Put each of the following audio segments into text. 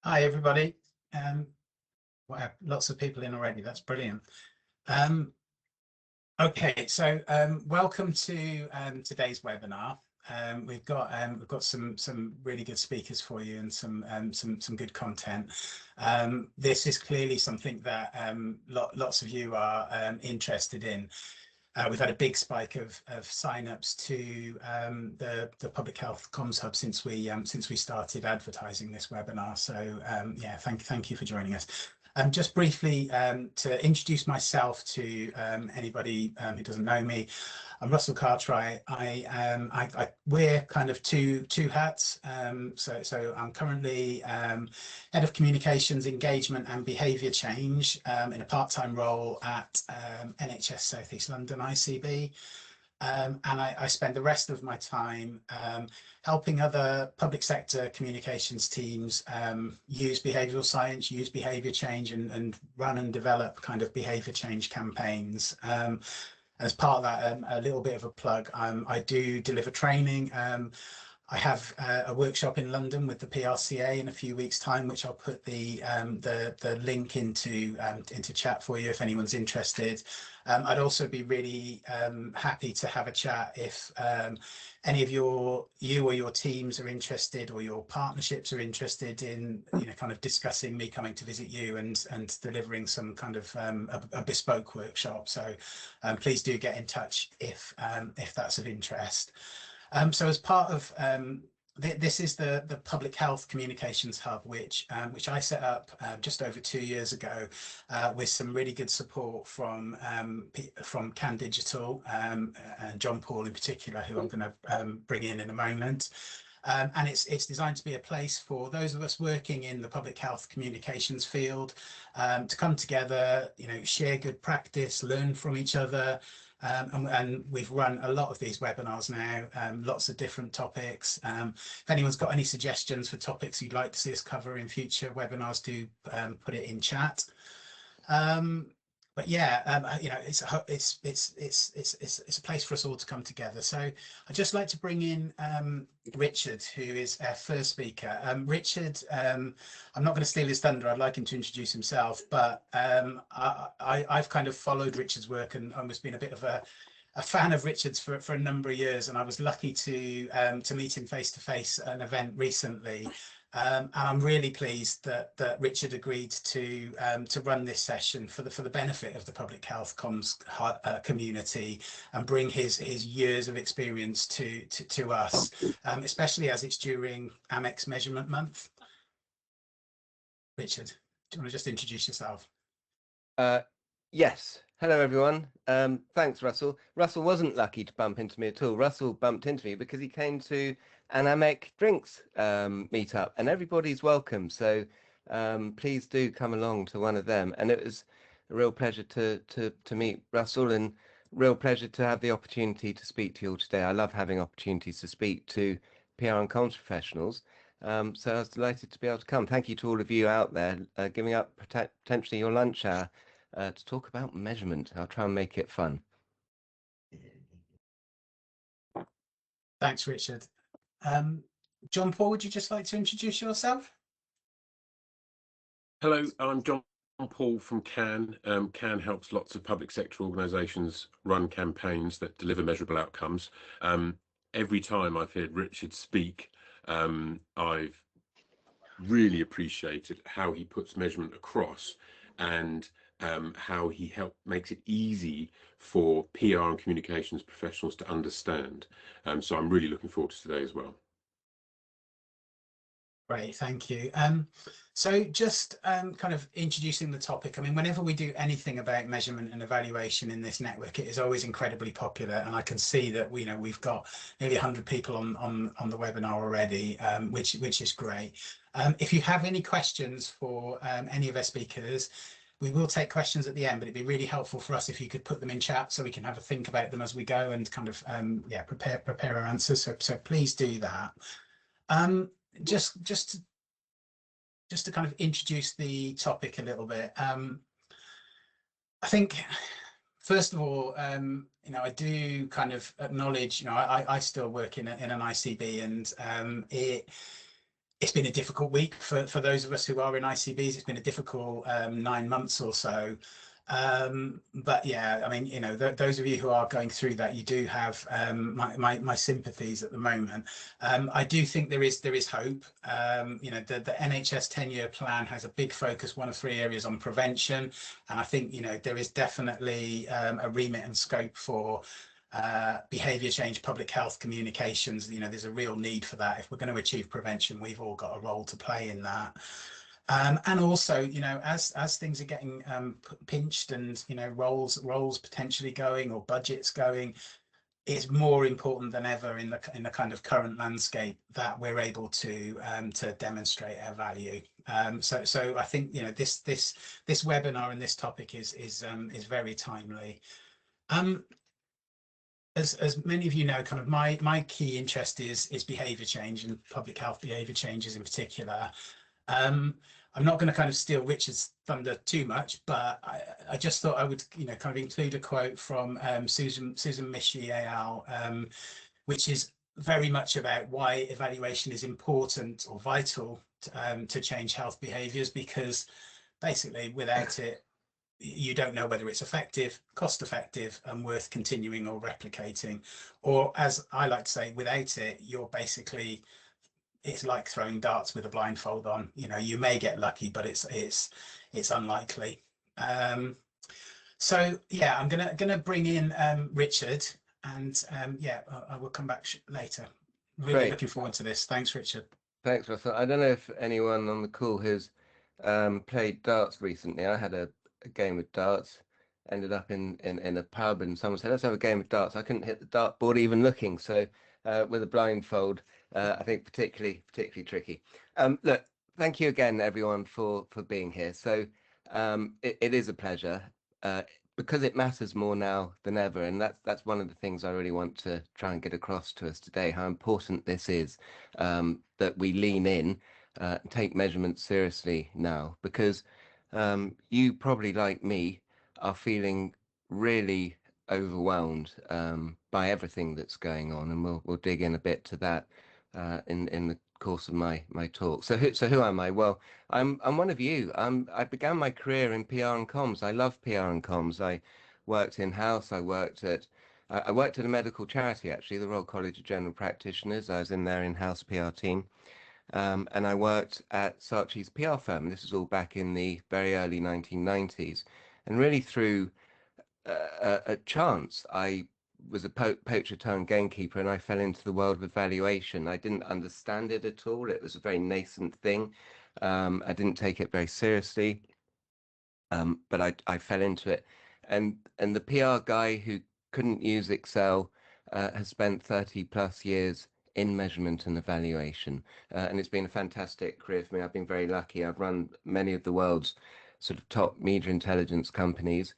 Hi, everybody. Wow, lots of people in already. That's brilliant. Um, okay, so welcome to today's webinar. We've got some really good speakers for you and some good content. This is clearly something that lots of you are interested in. We've had a big spike of sign-ups to the Public Health Comms Hub since we started advertising this webinar. So yeah, thank you for joining us. Just briefly to introduce myself to anybody who doesn't know me, I'm Russell Cartwright. I wear kind of two hats. So I'm currently Head of Communications, Engagement and Behaviour Change in a part-time role at NHS South East London ICB. And I spend the rest of my time helping other public sector communications teams use behavioural science, use behaviour change, and run and develop kind of behaviour change campaigns. As part of that, a little bit of a plug, I do deliver training. I have a workshop in London with the PRCA in a few weeks' time, which I'll put the link into chat for you if anyone's interested. I'd also be really happy to have a chat if any of you or your teams are interested, or your partnerships are interested in kind of discussing me coming to visit you and delivering some kind of a bespoke workshop. So please do get in touch if that's of interest. So as part of this is the Public Health Communications Hub, which I set up just over 2 years ago with some really good support from Can Digital and John Paul in particular, who I'm going to bring in a moment. And it's designed to be a place for those of us working in the public health communications field to come together, share good practice, learn from each other. And we've run a lot of these webinars now, lots of different topics. If anyone's got any suggestions for topics you'd like to see us cover in future webinars, do put it in chat. But yeah, it's a place for us all to come together. So I'd just like to bring in Richard, who is our first speaker. Richard, I'm not going to steal his thunder. I'd like him to introduce himself, but I've kind of followed Richard's work and almost been a bit of a fan of Richard's for a number of years, and I was lucky to meet him face to face at an event recently. And I'm really pleased that Richard agreed to run this session for the benefit of the public health comms community and bring his years of experience to us, especially as it's during Amex Measurement Month. Richard, do you want to just introduce yourself? Yes. Hello, everyone. Thanks, Russell. Russell wasn't lucky to bump into me at all. Russell bumped into me because he came to an Amec Drinks meetup, and everybody's welcome. So please do come along to one of them. And it was a real pleasure to meet Russell, and real pleasure to have the opportunity to speak to you all today. I love having opportunities to speak to PR and comms professionals. So I was delighted to be able to come. Thank you to all of you out there giving up potentially your lunch hour to talk about measurement. I'll try and make it fun. Thanks, Richard. John Paul, would you just like to introduce yourself? Hello, I'm John Paul from Can. Can helps lots of public sector organisations run campaigns that deliver measurable outcomes. Every time I've heard Richard speak, I've really appreciated how he puts measurement across, and how he makes it easy for PR and communications professionals to understand. So I'm really looking forward to today as well. Great, thank you. So just kind of introducing the topic. I mean, whenever we do anything about measurement and evaluation in this network, it is always incredibly popular, and I can see that we've got nearly 100 people on the webinar already, which is great. If you have any questions for any of our speakers, we will take questions at the end, but it'd be really helpful for us if you could put them in chat so we can have a think about them as we go and kind of prepare our answers. So please do that. Just to kind of introduce the topic a little bit. I think first of all, I do kind of acknowledge, I still work in an ICB, and it's been a difficult week for those of us who are in ICBs. It's been a difficult 9 months or so. But yeah, I mean, those of you who are going through that, you do have my sympathies at the moment. I do think there is hope. The NHS 10-year plan has a big focus, one of 3 areas, on prevention, and I think there is definitely a remit and scope for behavior change, public health communications. There's a real need for that. If we're going to achieve prevention, we've all got a role to play in that. And also, as things are getting pinched, and roles potentially going, or budgets going, it's more important than ever in the kind of current landscape that we're able to demonstrate our value. So I think this webinar and this topic is very timely. As many of you know, kind of my key interest is behaviour change, and public health behaviour changes in particular. I'm not going to kind of steal Richard's thunder too much, but I just thought I would kind of include a quote from Susan Mishi et al., which is very much about why evaluation is important or vital to change health behaviours, because basically without it, you don't know whether it's effective, cost effective, and worth continuing or replicating. Or, as I like to say, without it, it's like throwing darts with a blindfold on. You may get lucky, but it's unlikely. So yeah, I'm gonna bring in Richard, and yeah, I will come back later. Really Great. looking forward to this. Thanks, Richard. Thanks, Russell. I don't know if anyone on the call has played darts recently. I had a game of darts, ended up in a pub, and someone said, let's have a game of darts. I couldn't hit the dartboard even looking, so with a blindfold, I think particularly tricky. Look, thank you again, everyone, for being here. So it is a pleasure, because it matters more now than ever, and that's one of the things I really want to try and get across to us today, how important this is, that we lean in, take measurements seriously now, because you probably, like me, are feeling really overwhelmed by everything that's going on, and we'll dig in a bit to that in the course of my talk. So who am I? Well, I'm one of you. I began my career in PR and comms. I love PR and comms. I worked in-house. I worked at a medical charity, actually, the Royal College of General Practitioners. I was in their in-house PR team. And I worked at Saatchi's PR firm. This is all back in the very early 1990s. And really through a chance, I was a poacher turned gamekeeper, and I fell into the world of evaluation. I didn't understand it at all. It was a very nascent thing. I didn't take it very seriously, but I fell into it. And the PR guy who couldn't use Excel has spent 30+ years in measurement and evaluation, and it's been a fantastic career for me. I've been very lucky. I've run many of the world's sort of top media intelligence companies.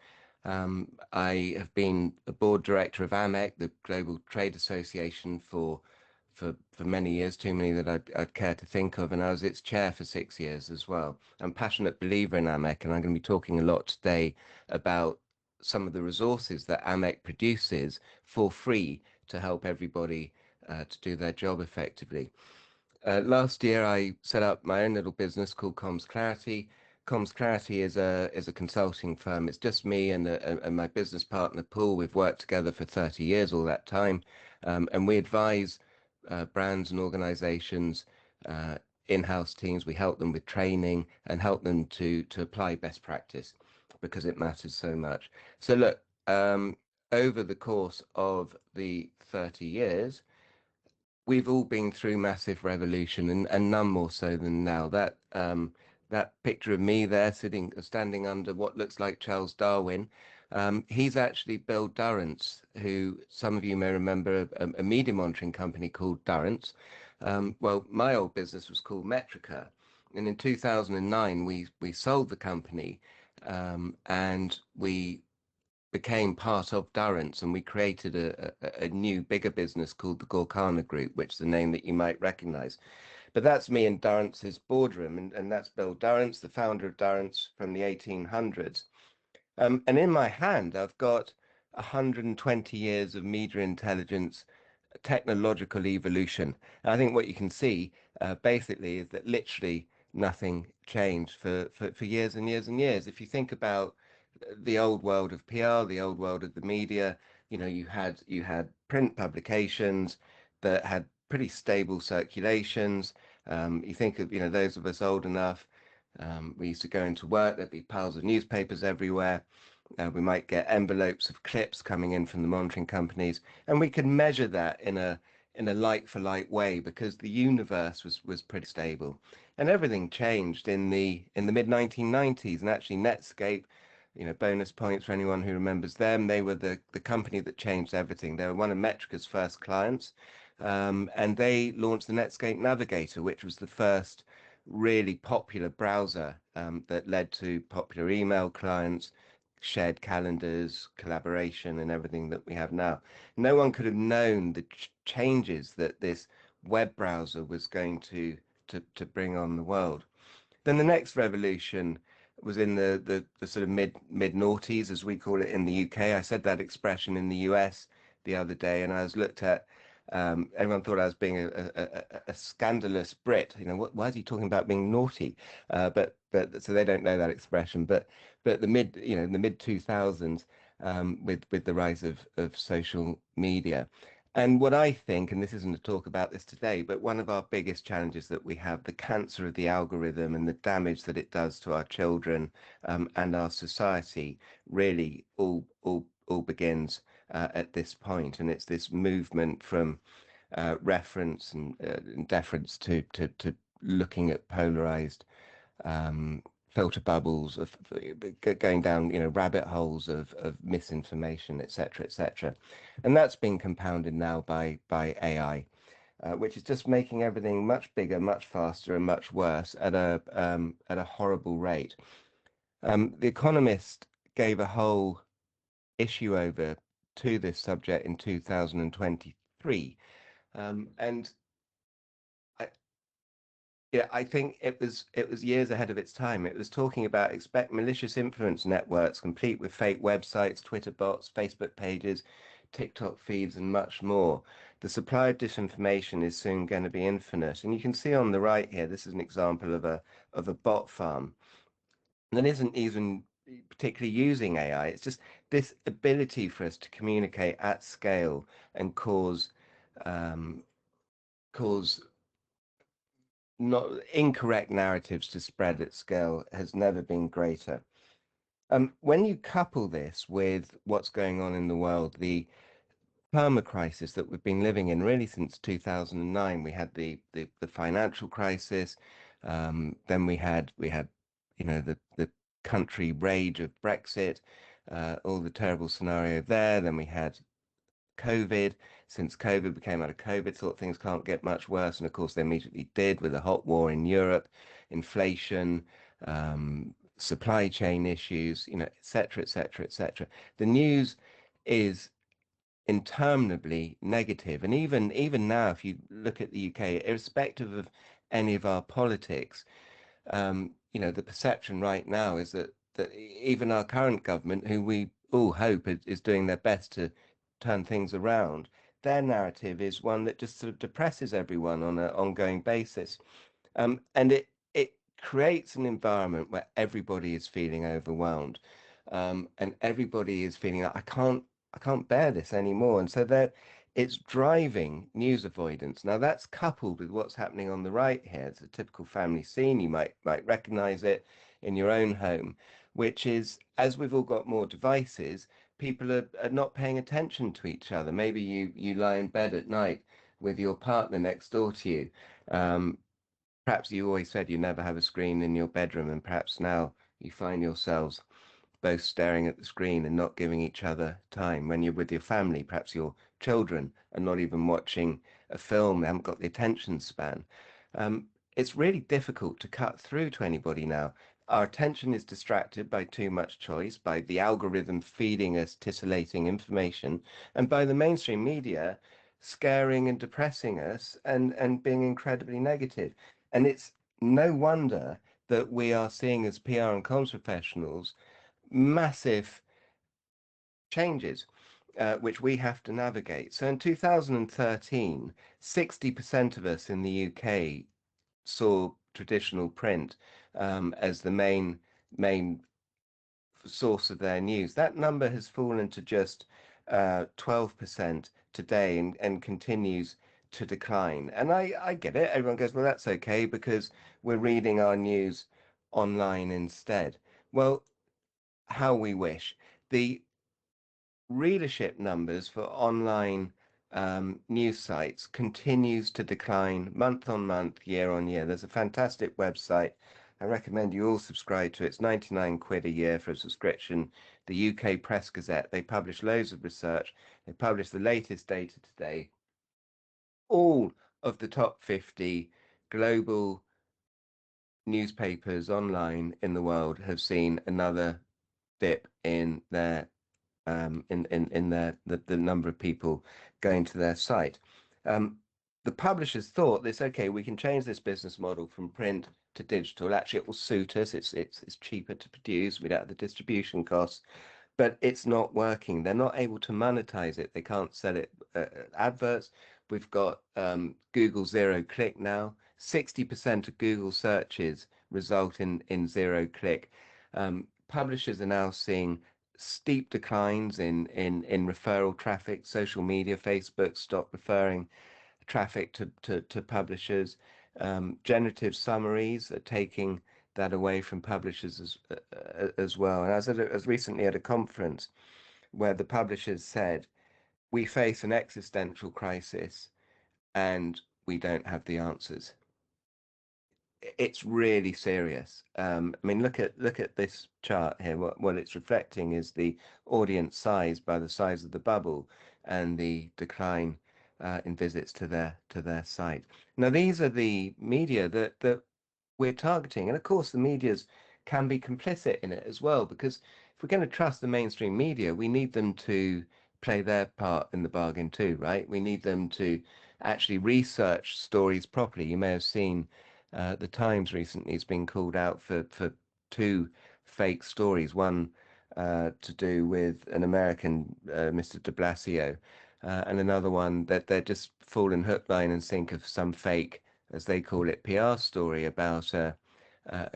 I have been a board director of AMEC, the Global Trade Association, for many years, too many that I'd care to think of, and I was its chair for 6 years as well. I'm a passionate believer in AMEC, and I'm going to be talking a lot today about some of the resources that AMEC produces for free to help everybody to do their job effectively. Last year, I set up my own little business called Comms Clarity. Comms Clarity is a consulting firm. It's just me and my business partner, Paul. We've worked together for 30 years, all that time, and we advise brands and organizations, in-house teams. We help them with training and help them to apply best practice, because it matters so much. So look, over the course of the 30 years, we've all been through massive revolution, and none more so than now. That picture of me there standing under what looks like Charles Darwin, he's actually Bill Durrance, who some of you may remember, a media monitoring company called Durrance. Well, my old business was called Metrica, and in 2009 we sold the company, and we became part of Durrance, and we created a new, bigger business called the Gorkana Group, which is a name that you might recognize. But that's me in Durrance's boardroom, and that's Bill Durrance, the founder of Durrance from the 1800s. And in my hand, I've got 120 years of media intelligence technological evolution. And I think what you can see basically is that literally nothing changed for years and years and years. If you think about the old world of PR, the old world of the media, you had print publications that had pretty stable circulations. You think of those of us old enough. We used to go into work. There'd be piles of newspapers everywhere. We might get envelopes of clips coming in from the monitoring companies, and we could measure that in a like for like way because the universe was pretty stable. And everything changed in the mid 1990s, and actually Netscape, bonus points for anyone who remembers them. They were the company that changed everything. They were one of Metrica's first clients, and they launched the Netscape Navigator, which was the first really popular browser that led to popular email clients, shared calendars, collaboration, and everything that we have now. No one could have known the changes that this web browser was going to bring on the world. Then the next revolution was in the sort of mid noughties, as we call it in the UK. I said that expression in the US the other day, and I was looked at. Everyone thought I was being a scandalous Brit. Why is he talking about being naughty? But so they don't know that expression. But the mid 2000s, with the rise of social media. And what I think, and this isn't a talk about this today, but one of our biggest challenges that we have, the cancer of the algorithm and the damage that it does to our children and our society, really all begins at this point. And it's this movement from reference and deference to looking at polarized filter bubbles of going down rabbit holes of misinformation, etc. And that's being compounded now by AI, which is just making everything much bigger, much faster, and much worse at a horrible rate. The Economist gave a whole issue over to this subject in 2023, and I think it was years ahead of its time. It was talking about expect malicious influence networks complete with fake websites, Twitter bots, Facebook pages, TikTok feeds, and much more. The supply of disinformation is soon going to be infinite. And you can see on the right here, this is an example of a bot farm that isn't even particularly using AI. It's just this ability for us to communicate at scale and cause not incorrect narratives to spread at scale has never been greater. When you couple this with what's going on in the world, the perma crisis that we've been living in really since 2009, we had the financial crisis, then we had the country rage of Brexit, all the terrible scenario there. Then we had COVID. Since COVID, we came out of COVID, thought things can't get much worse, and of course they immediately did with a hot war in Europe, inflation, supply chain issues, etc. The news is interminably negative, and even now, if you look at the UK, irrespective of any of our politics, the perception right now is that even our current government, who we all hope is doing their best to turn things around, their narrative is one that just sort of depresses everyone on an ongoing basis. And it creates an environment where everybody is feeling overwhelmed, and everybody is feeling like I can't bear this anymore. And so that it's driving news avoidance. Now that's coupled with what's happening on the right here. It's a typical family scene. You might recognize it in your own home, which is, as we've all got more devices, people are not paying attention to each other. Maybe you lie in bed at night with your partner next door to you. Perhaps you always said you never have a screen in your bedroom, and perhaps now you find yourselves both staring at the screen and not giving each other time. When you're with your family, perhaps your children are not even watching a film, they haven't got the attention span. It's really difficult to cut through to anybody now. Our attention is distracted by too much choice, by the algorithm feeding us titillating information, and by the mainstream media scaring and depressing us and being incredibly negative. And it's no wonder that we are seeing, as PR and comms professionals, massive changes. which we have to navigate. So in 2013, 60% of us in the UK saw traditional print as the main source of their news. That number has fallen to just 12% today and continues to decline. And I get it. Everyone goes, well, that's okay because we're reading our news online instead. Well, how we wish. The readership numbers for online news sites continues to decline month on month, year on year. There's a fantastic website. I recommend you all subscribe to it. It's 99 quid a year for a subscription. The UK Press Gazette. They publish loads of research. They publish the latest data today. All of the top 50 global newspapers online in the world have seen another dip in their the number of people going to their site. The publishers thought this, okay, we can change this business model from print to digital. Actually, it will suit us. It's cheaper to produce. We don't have the distribution costs, but it's not working. They're not able to monetize it. They can't sell it adverts. We've got Google zero click now. 60% of Google searches result in zero click. Publishers are now seeing steep declines in referral traffic. Social media, Facebook stopped referring traffic to publishers. Generative summaries are taking that away from publishers as well. And as recently at a conference where the publishers said, we face an existential crisis and we don't have the answers. It's really serious. I mean, look at this chart here. What it's reflecting is the audience size by the size of the bubble and the decline in visits to their site. Now, these are the media that we're targeting, and of course, the medias can be complicit in it as well, because if we're going to trust the mainstream media, we need them to play their part in the bargain too, right? We need them to actually research stories properly. You may have seen the Times recently has been called out for two fake stories. One to do with an American, Mr. de Blasio, and another one that they're just fallen hook, line, and sink of some fake, as they call it, PR story about a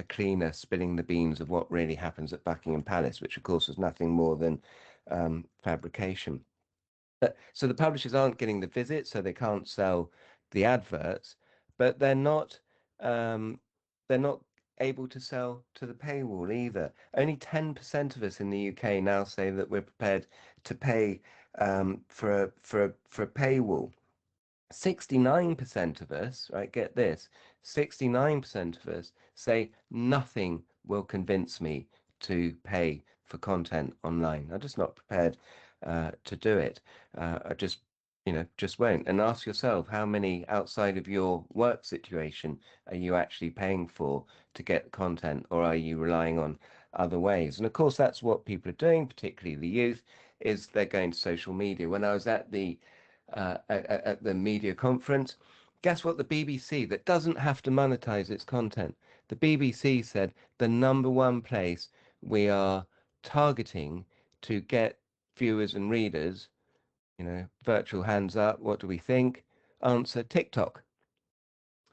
cleaner spilling the beans of what really happens at Buckingham Palace, which of course was nothing more than fabrication. So the publishers aren't getting the visits, so they can't sell the adverts, but they're not able to sell to the paywall either. Only 10% of us in the UK now say that we're prepared to pay for a paywall. 69% of us, right, get this, 69% of us say nothing will convince me to pay for content online. I'm just not prepared to do it. I just won't. And ask yourself, how many outside of your work situation are you actually paying for to get content, or are you relying on other ways? And of course, that's what people are doing, particularly the youth, is they're going to social media. When I was at the media conference, guess what the BBC, that doesn't have to monetize its content, the BBC said the #1 place we are targeting to get viewers and readers, virtual hands up, what do we think? Answer, TikTok.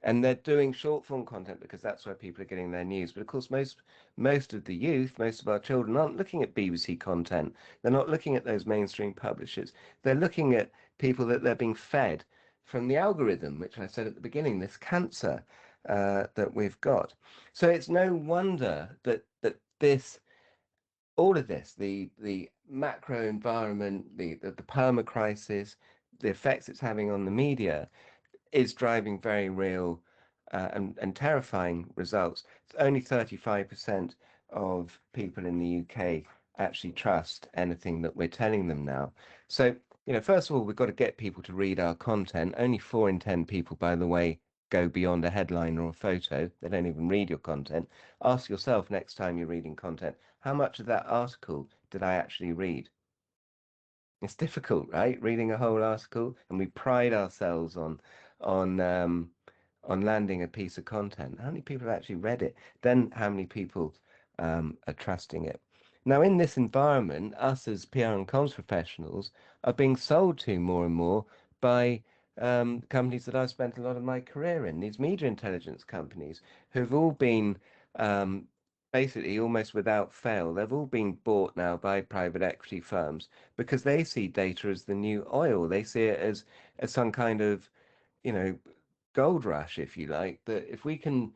And they're doing short form content because that's where people are getting their news. But of course, most of the youth, most of our children aren't looking at BBC content. They're not looking at those mainstream publishers. They're looking at people that they're being fed from the algorithm, which I said at the beginning, this cancer that we've got. So it's no wonder that all of this, the macro environment, the perma crisis, the effects it's having on the media, is driving very real and terrifying results. Only 35% of people in the UK actually trust anything that we're telling them now. So, first of all, we've got to get people to read our content. Only 4 in 10 people, by the way, go beyond a headline or a photo. They don't even read your content. Ask yourself next time you're reading content, how much of that article did I actually read? It's difficult, right? Reading a whole article, and we pride ourselves on landing a piece of content. How many people have actually read it? Then how many people are trusting it? Now, in this environment, us as PR and comms professionals are being sold to more and more by companies that I've spent a lot of my career in, these media intelligence companies who've all been basically almost without fail, they've all been bought now by private equity firms because they see data as the new oil. They see it as some kind of, you know, gold rush, if you like, that if we can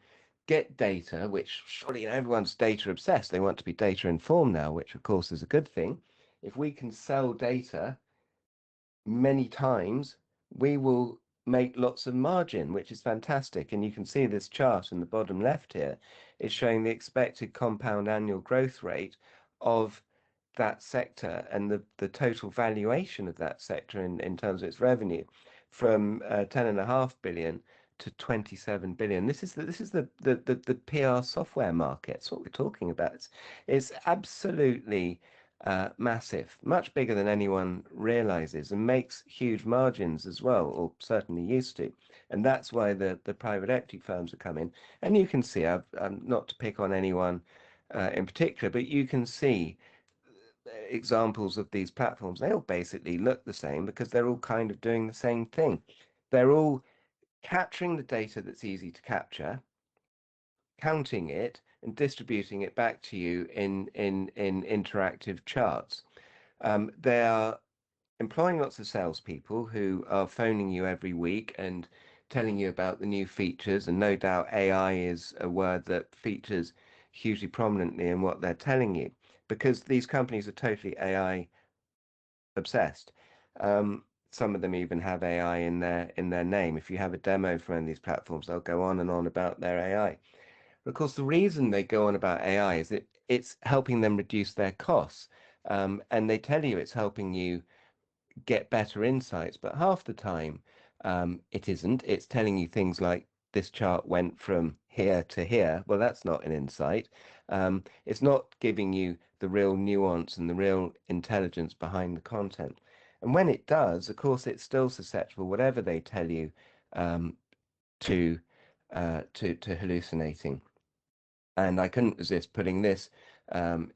get data, which surely, you know, everyone's data obsessed, they want to be data informed now, which of course is a good thing. If we can sell data many times, we will make lots of margin, which is fantastic. And you can see this chart in the bottom left here is showing the expected compound annual growth rate of that sector and the total valuation of that sector in terms of its revenue from 10.5 billion to 27 billion. This is the PR software market. It's what we're talking about. It's absolutely massive, much bigger than anyone realizes, and makes huge margins as well, or certainly used to. And that's why the private equity firms are coming. And you can see, not to pick on anyone in particular, but you can see examples of these platforms. They all basically look the same because they're all kind of doing the same thing. They're all capturing the data that's easy to capture, counting it, and distributing it back to you in interactive charts. They are employing lots of salespeople who are phoning you every week and telling you about the new features. And no doubt AI is a word that features hugely prominently in what they're telling you, because these companies are totally AI obsessed. Some of them even have AI in their name. If you have a demo for one of these platforms, they'll go on and on about their AI. But of course, the reason they go on about AI is that it's helping them reduce their costs. And they tell you it's helping you get better insights, but half the time it isn't. It's telling you things like this chart went from here to here. Well, that's not an insight. It's not giving you the real nuance and the real intelligence behind the content. And when it does, of course, it's still susceptible, whatever they tell you, to hallucinating. And I couldn't resist putting this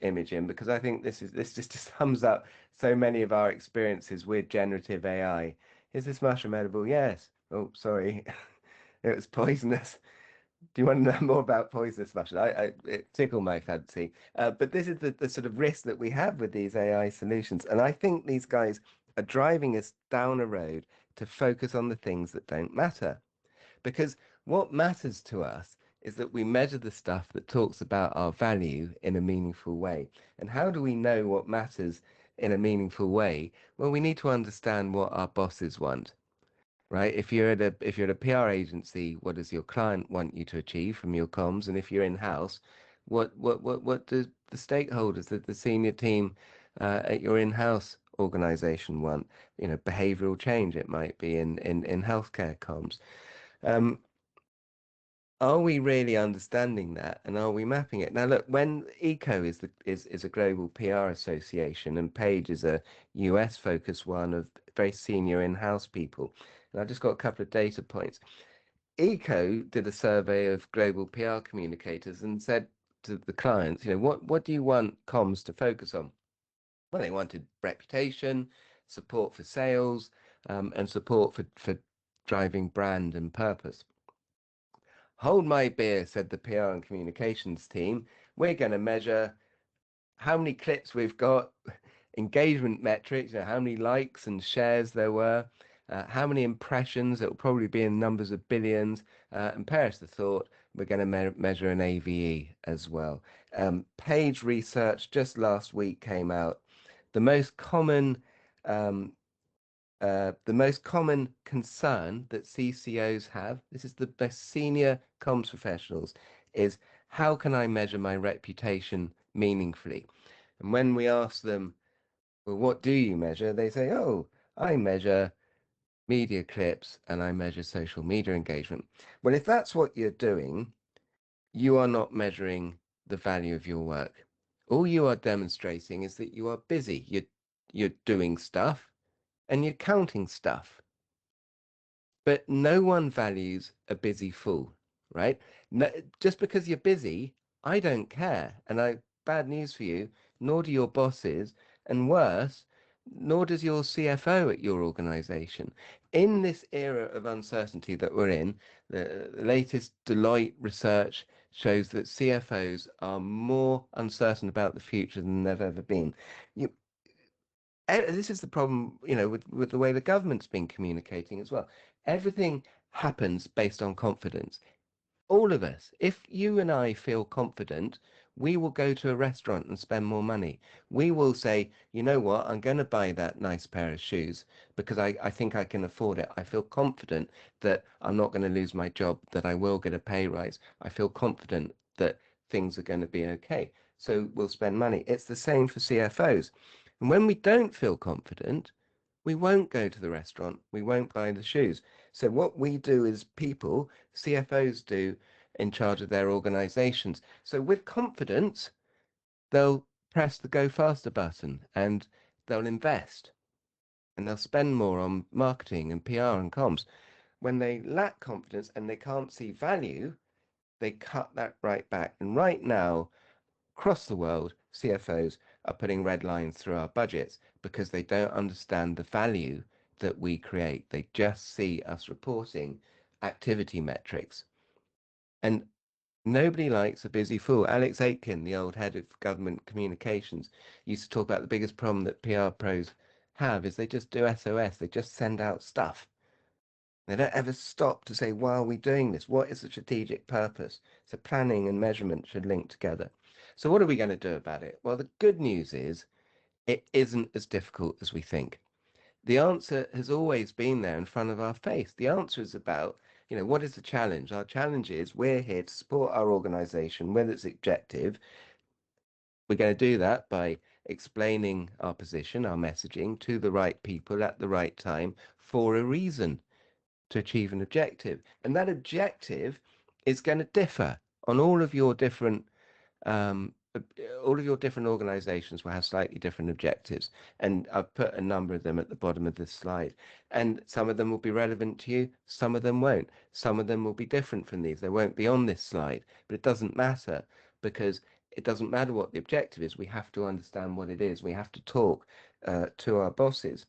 image in because I think this just sums up so many of our experiences with generative AI. Is this mushroom edible? Yes. Oh, sorry, it was poisonous. Do you want to know more about poisonous mushroom? It tickled my fancy. But this is the sort of risk that we have with these AI solutions, and I think these guys are driving us down a road to focus on the things that don't matter, because what matters to us is that we measure the stuff that talks about our value in a meaningful way. And how do we know what matters in a meaningful way? Well, we need to understand what our bosses want, right? If you're at a PR agency, what does your client want you to achieve from your comms? And if you're in-house, what do the stakeholders, the senior team at your in-house organization want? You know, behavioral change, it might be in healthcare comms. Are we really understanding that, and are we mapping it? Now, look, when ECO is a global PR association, and Page is a US focused one of very senior in-house people, and I've just got a couple of data points. ECO did a survey of global PR communicators and said to the clients, you know, what do you want comms to focus on? Well, they wanted reputation, support for sales, and support for driving brand and purpose. Hold my beer, said the PR and communications team. We're going to measure how many clips we've got, engagement metrics, you know, how many likes and shares there were, how many impressions. It will probably be in numbers of billions. And perish the thought, we're going to measure an AVE as well. Page Research just last week came out. The most common concern that CCOs have, this is the best senior comms professionals, is how can I measure my reputation meaningfully? And when we ask them, well, what do you measure? They say, oh, I measure media clips and I measure social media engagement. Well, if that's what you're doing, you are not measuring the value of your work. All you are demonstrating is that you are busy. You're doing stuff and you're counting stuff. But no one values a busy fool, right? No, just because you're busy, I don't care. And bad news for you, nor do your bosses, and worse, nor does your CFO at your organization. In this era of uncertainty that we're in, the latest Deloitte research shows that CFOs are more uncertain about the future than they've ever been. This is the problem, with the way the government's been communicating as well. Everything happens based on confidence. All of us, if you and I feel confident, we will go to a restaurant and spend more money. We will say, you know what, I'm going to buy that nice pair of shoes because I think I can afford it. I feel confident that I'm not going to lose my job, that I will get a pay rise. I feel confident that things are going to be okay. So we'll spend money. It's the same for CFOs. And when we don't feel confident, we won't go to the restaurant. We won't buy the shoes. So what we do as people, CFOs do in charge of their organizations. So with confidence, they'll press the go faster button and they'll invest and they'll spend more on marketing and PR and comms. When they lack confidence and they can't see value, they cut that right back. And right now, across the world, CFOs are putting red lines through our budgets because they don't understand the value that we create. They just see us reporting activity metrics. And nobody likes a busy fool. Alex Aitken, the old head of government communications, used to talk about the biggest problem that PR pros have is they just do SOS. They just send out stuff. They don't ever stop to say, why are we doing this? What is the strategic purpose? So planning and measurement should link together. So what are we going to do about it? Well, the good news is it isn't as difficult as we think. The answer has always been there in front of our face. The answer is about, what is the challenge? Our challenge is we're here to support our organization with its objective. We're going to do that by explaining our position, our messaging to the right people at the right time for a reason, to achieve an objective. And that objective is going to differ on all of your different organizations will have slightly different objectives. And I've put a number of them at the bottom of this slide. And some of them will be relevant to you, some of them won't. Some of them will be different from these. They won't be on this slide, but it doesn't matter because it doesn't matter what the objective is. We have to understand what it is. We have to talk to our bosses.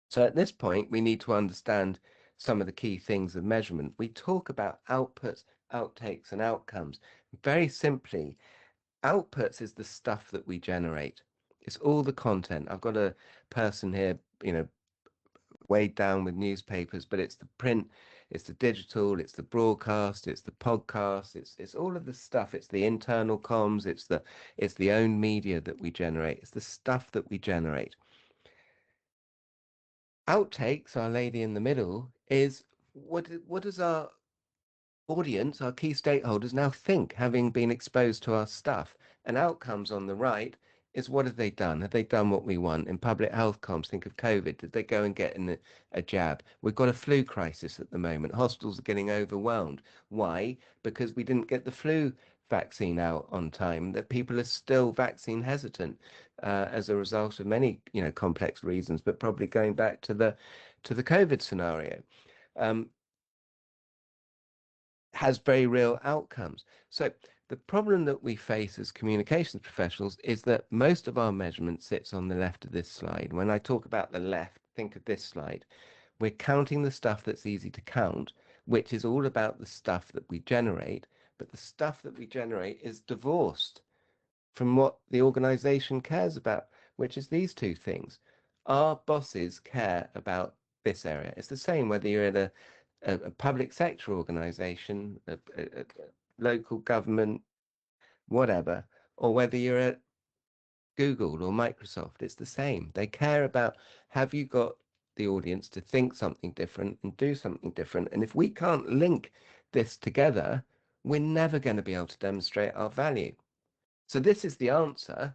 So at this point, we need to understand some of the key things of measurement. We talk about outputs, outtakes, and outcomes. Very simply, outputs is the stuff that we generate. It's all the content. I've got a person here, weighed down with newspapers, but it's the print, it's the digital, it's the broadcast, it's the podcast, it's all of the stuff. It's the internal comms, it's the own media that we generate. It's the stuff that we generate. Outtakes, our lady in the middle, is what does our audience, our key stakeholders now think, having been exposed to our stuff? And outcomes on the right is what have they done? Have they done what we want? In public health comms, think of COVID. Did they go and get in a jab? We've got a flu crisis at the moment. Hospitals are getting overwhelmed. Why? Because we didn't get the flu vaccine out on time, that people are still vaccine hesitant as a result of many, complex reasons, but probably going back to the COVID scenario. Has very real outcomes. So the problem that we face as communications professionals is that most of our measurement sits on the left of this slide. When I talk about the left, think of this slide. We're counting the stuff that's easy to count, which is all about the stuff that we generate, but the stuff that we generate is divorced from what the organization cares about, which is these two things. Our bosses care about this area. It's the same whether you're at a public sector organization, a local government, whatever, or whether you're at Google or Microsoft. It's the same. They care about, have you got the audience to think something different and do something different? And if we can't link this together, we're never going to be able to demonstrate our value. So this is the answer.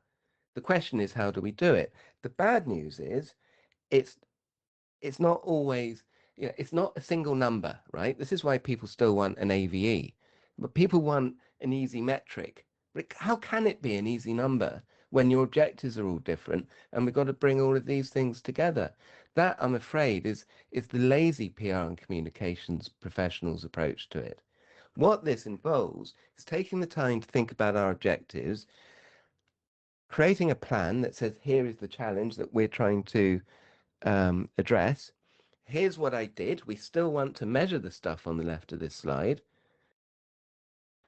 The question is, how do we do it? The bad news is it's not always, it's not a single number, right? This is why people still want an AVE, but people want an easy metric. But how can it be an easy number when your objectives are all different and we've got to bring all of these things together? That, I'm afraid, is the lazy PR and communications professionals' approach to it. What this involves is taking the time to think about our objectives, creating a plan that says, here is the challenge that we're trying to address. Here's what I did. We still want to measure the stuff on the left of this slide.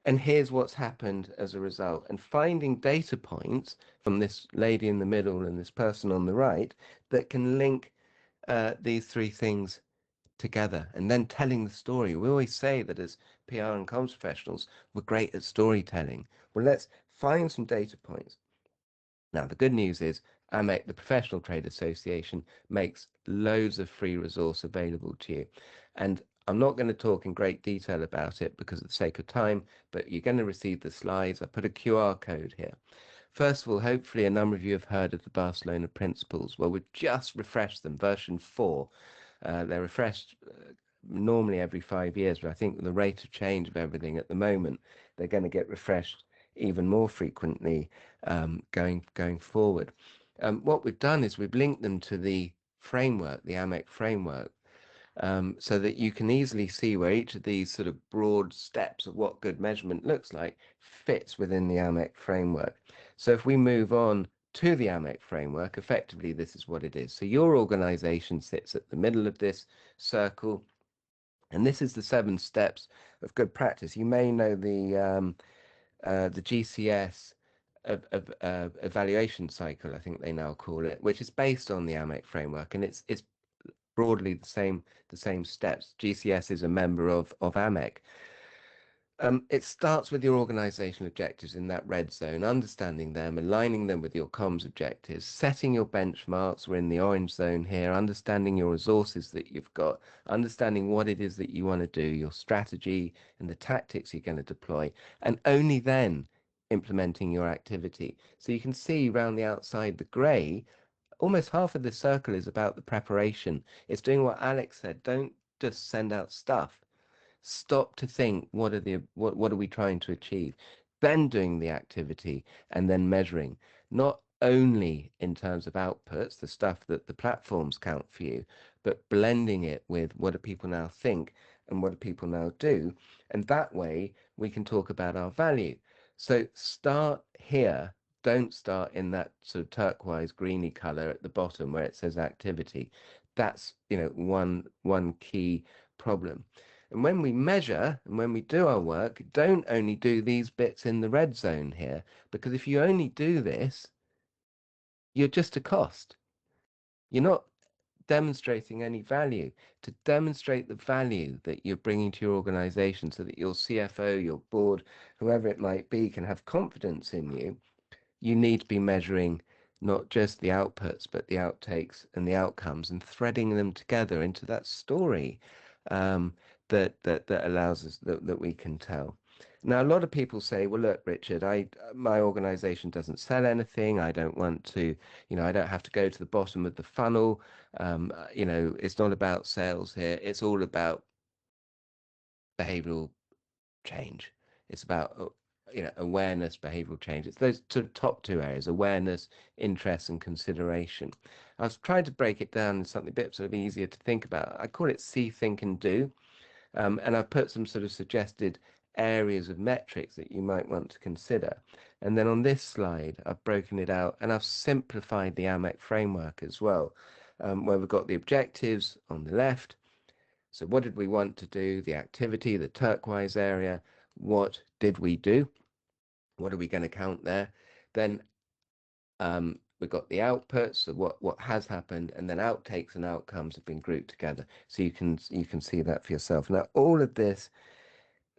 And here's what's happened as a result. And finding data points from this lady in the middle and this person on the right that can link these three things together, and then telling the story. We always say that as PR and comms professionals, we're great at storytelling. Well, let's find some data points. Now, the good news is AMEC, the Professional Trade Association, makes loads of free resource available to you. And I'm not going to talk in great detail about it because of the sake of time, but you're going to receive the slides. I put a QR code here. First of all, hopefully a number of you have heard of the Barcelona Principles. Well, we've just refreshed them, version 4. They're refreshed normally every 5 years, but I think with the rate of change of everything at the moment, they're going to get refreshed even more frequently going forward. What we've done is we've linked them to the framework, the AMEC framework, so that you can easily see where each of these sort of broad steps of what good measurement looks like fits within the AMEC framework. So if we move on to the AMEC framework, effectively this is what it is. So your organization sits at the middle of this circle, and this is the 7 steps of good practice. You may know the GCS evaluation cycle, I think they now call it, which is based on the AMEC framework, and it's broadly the same steps. GCS is a member of AMEC. It starts with your organizational objectives in that red zone, understanding them, aligning them with your comms objectives, setting your benchmarks. We're in the orange zone here, understanding your resources that you've got, understanding what it is that you want to do, your strategy and the tactics you're going to deploy, and only then implementing your activity. So you can see around the outside, the gray, almost half of the circle is about the preparation. It's doing what Alex said. Don't just send out stuff. Stop to think, what are we trying to achieve? Then doing the activity and then measuring, not only in terms of outputs, the stuff that the platforms count for you, but blending it with what do people now think and what do people now do. And that way we can talk about our value. So start here. Don't start in that sort of turquoise greeny color at the bottom where it says activity. That's, one key problem. And when we measure and when we do our work, don't only do these bits in the red zone here, because if you only do this, you're just a cost. You're not demonstrating any value. To demonstrate the value that you're bringing to your organization so that your CFO, your board, whoever it might be, can have confidence in you, you need to be measuring not just the outputs, but the outtakes and the outcomes and threading them together into that story. That allows us that we can tell. Now, a lot of people say, well, look, Richard, my organization doesn't sell anything. I don't want to, I don't have to go to the bottom of the funnel. It's not about sales here. It's all about behavioral change. It's about, awareness, behavioral change. It's those top 2 areas: awareness, interest, and consideration. I was trying to break it down in something a bit sort of easier to think about. I call it see, think, and do. And I've put some sort of suggested areas of metrics that you might want to consider. And then on this slide, I've broken it out and I've simplified the AMEC framework as well, where we've got the objectives on the left. So what did we want to do? The activity, the turquoise area. What did we do? What are we going to count there? Then we've got the outputs of what has happened, and then outtakes and outcomes have been grouped together. So you can see that for yourself. Now, all of this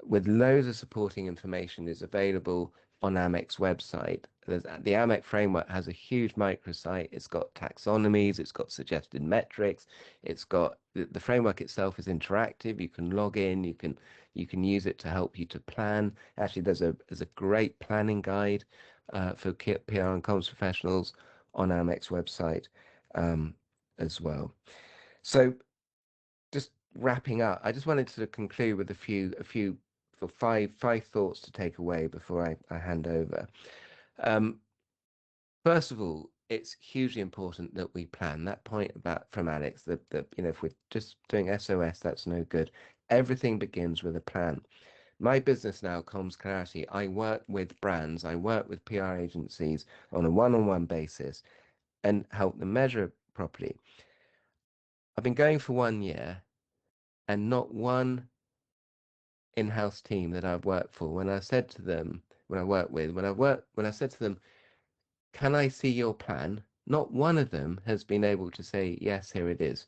with loads of supporting information is available on AMEC's website. The AMEC framework has a huge microsite. It's got taxonomies, it's got suggested metrics, it's got the framework itself is interactive. You can log in, you can use it to help you to plan. Actually, there's a great planning guide for PR and comms professionals on AMEC's website as well. So just wrapping up, I just wanted to conclude with a few for five thoughts to take away before I hand over. First of all, it's hugely important that we plan. That point about from Alex, that if we're just doing SOS, that's no good. Everything begins with a plan. My business now, Comms Clarity, I work with brands, I work with PR agencies on a one-on-one basis and help them measure properly. I've been going for 1 year, and not one in-house team that I've worked for, when I said to them, when I said to them, can I see your plan? Not one of them has been able to say, yes, here it is.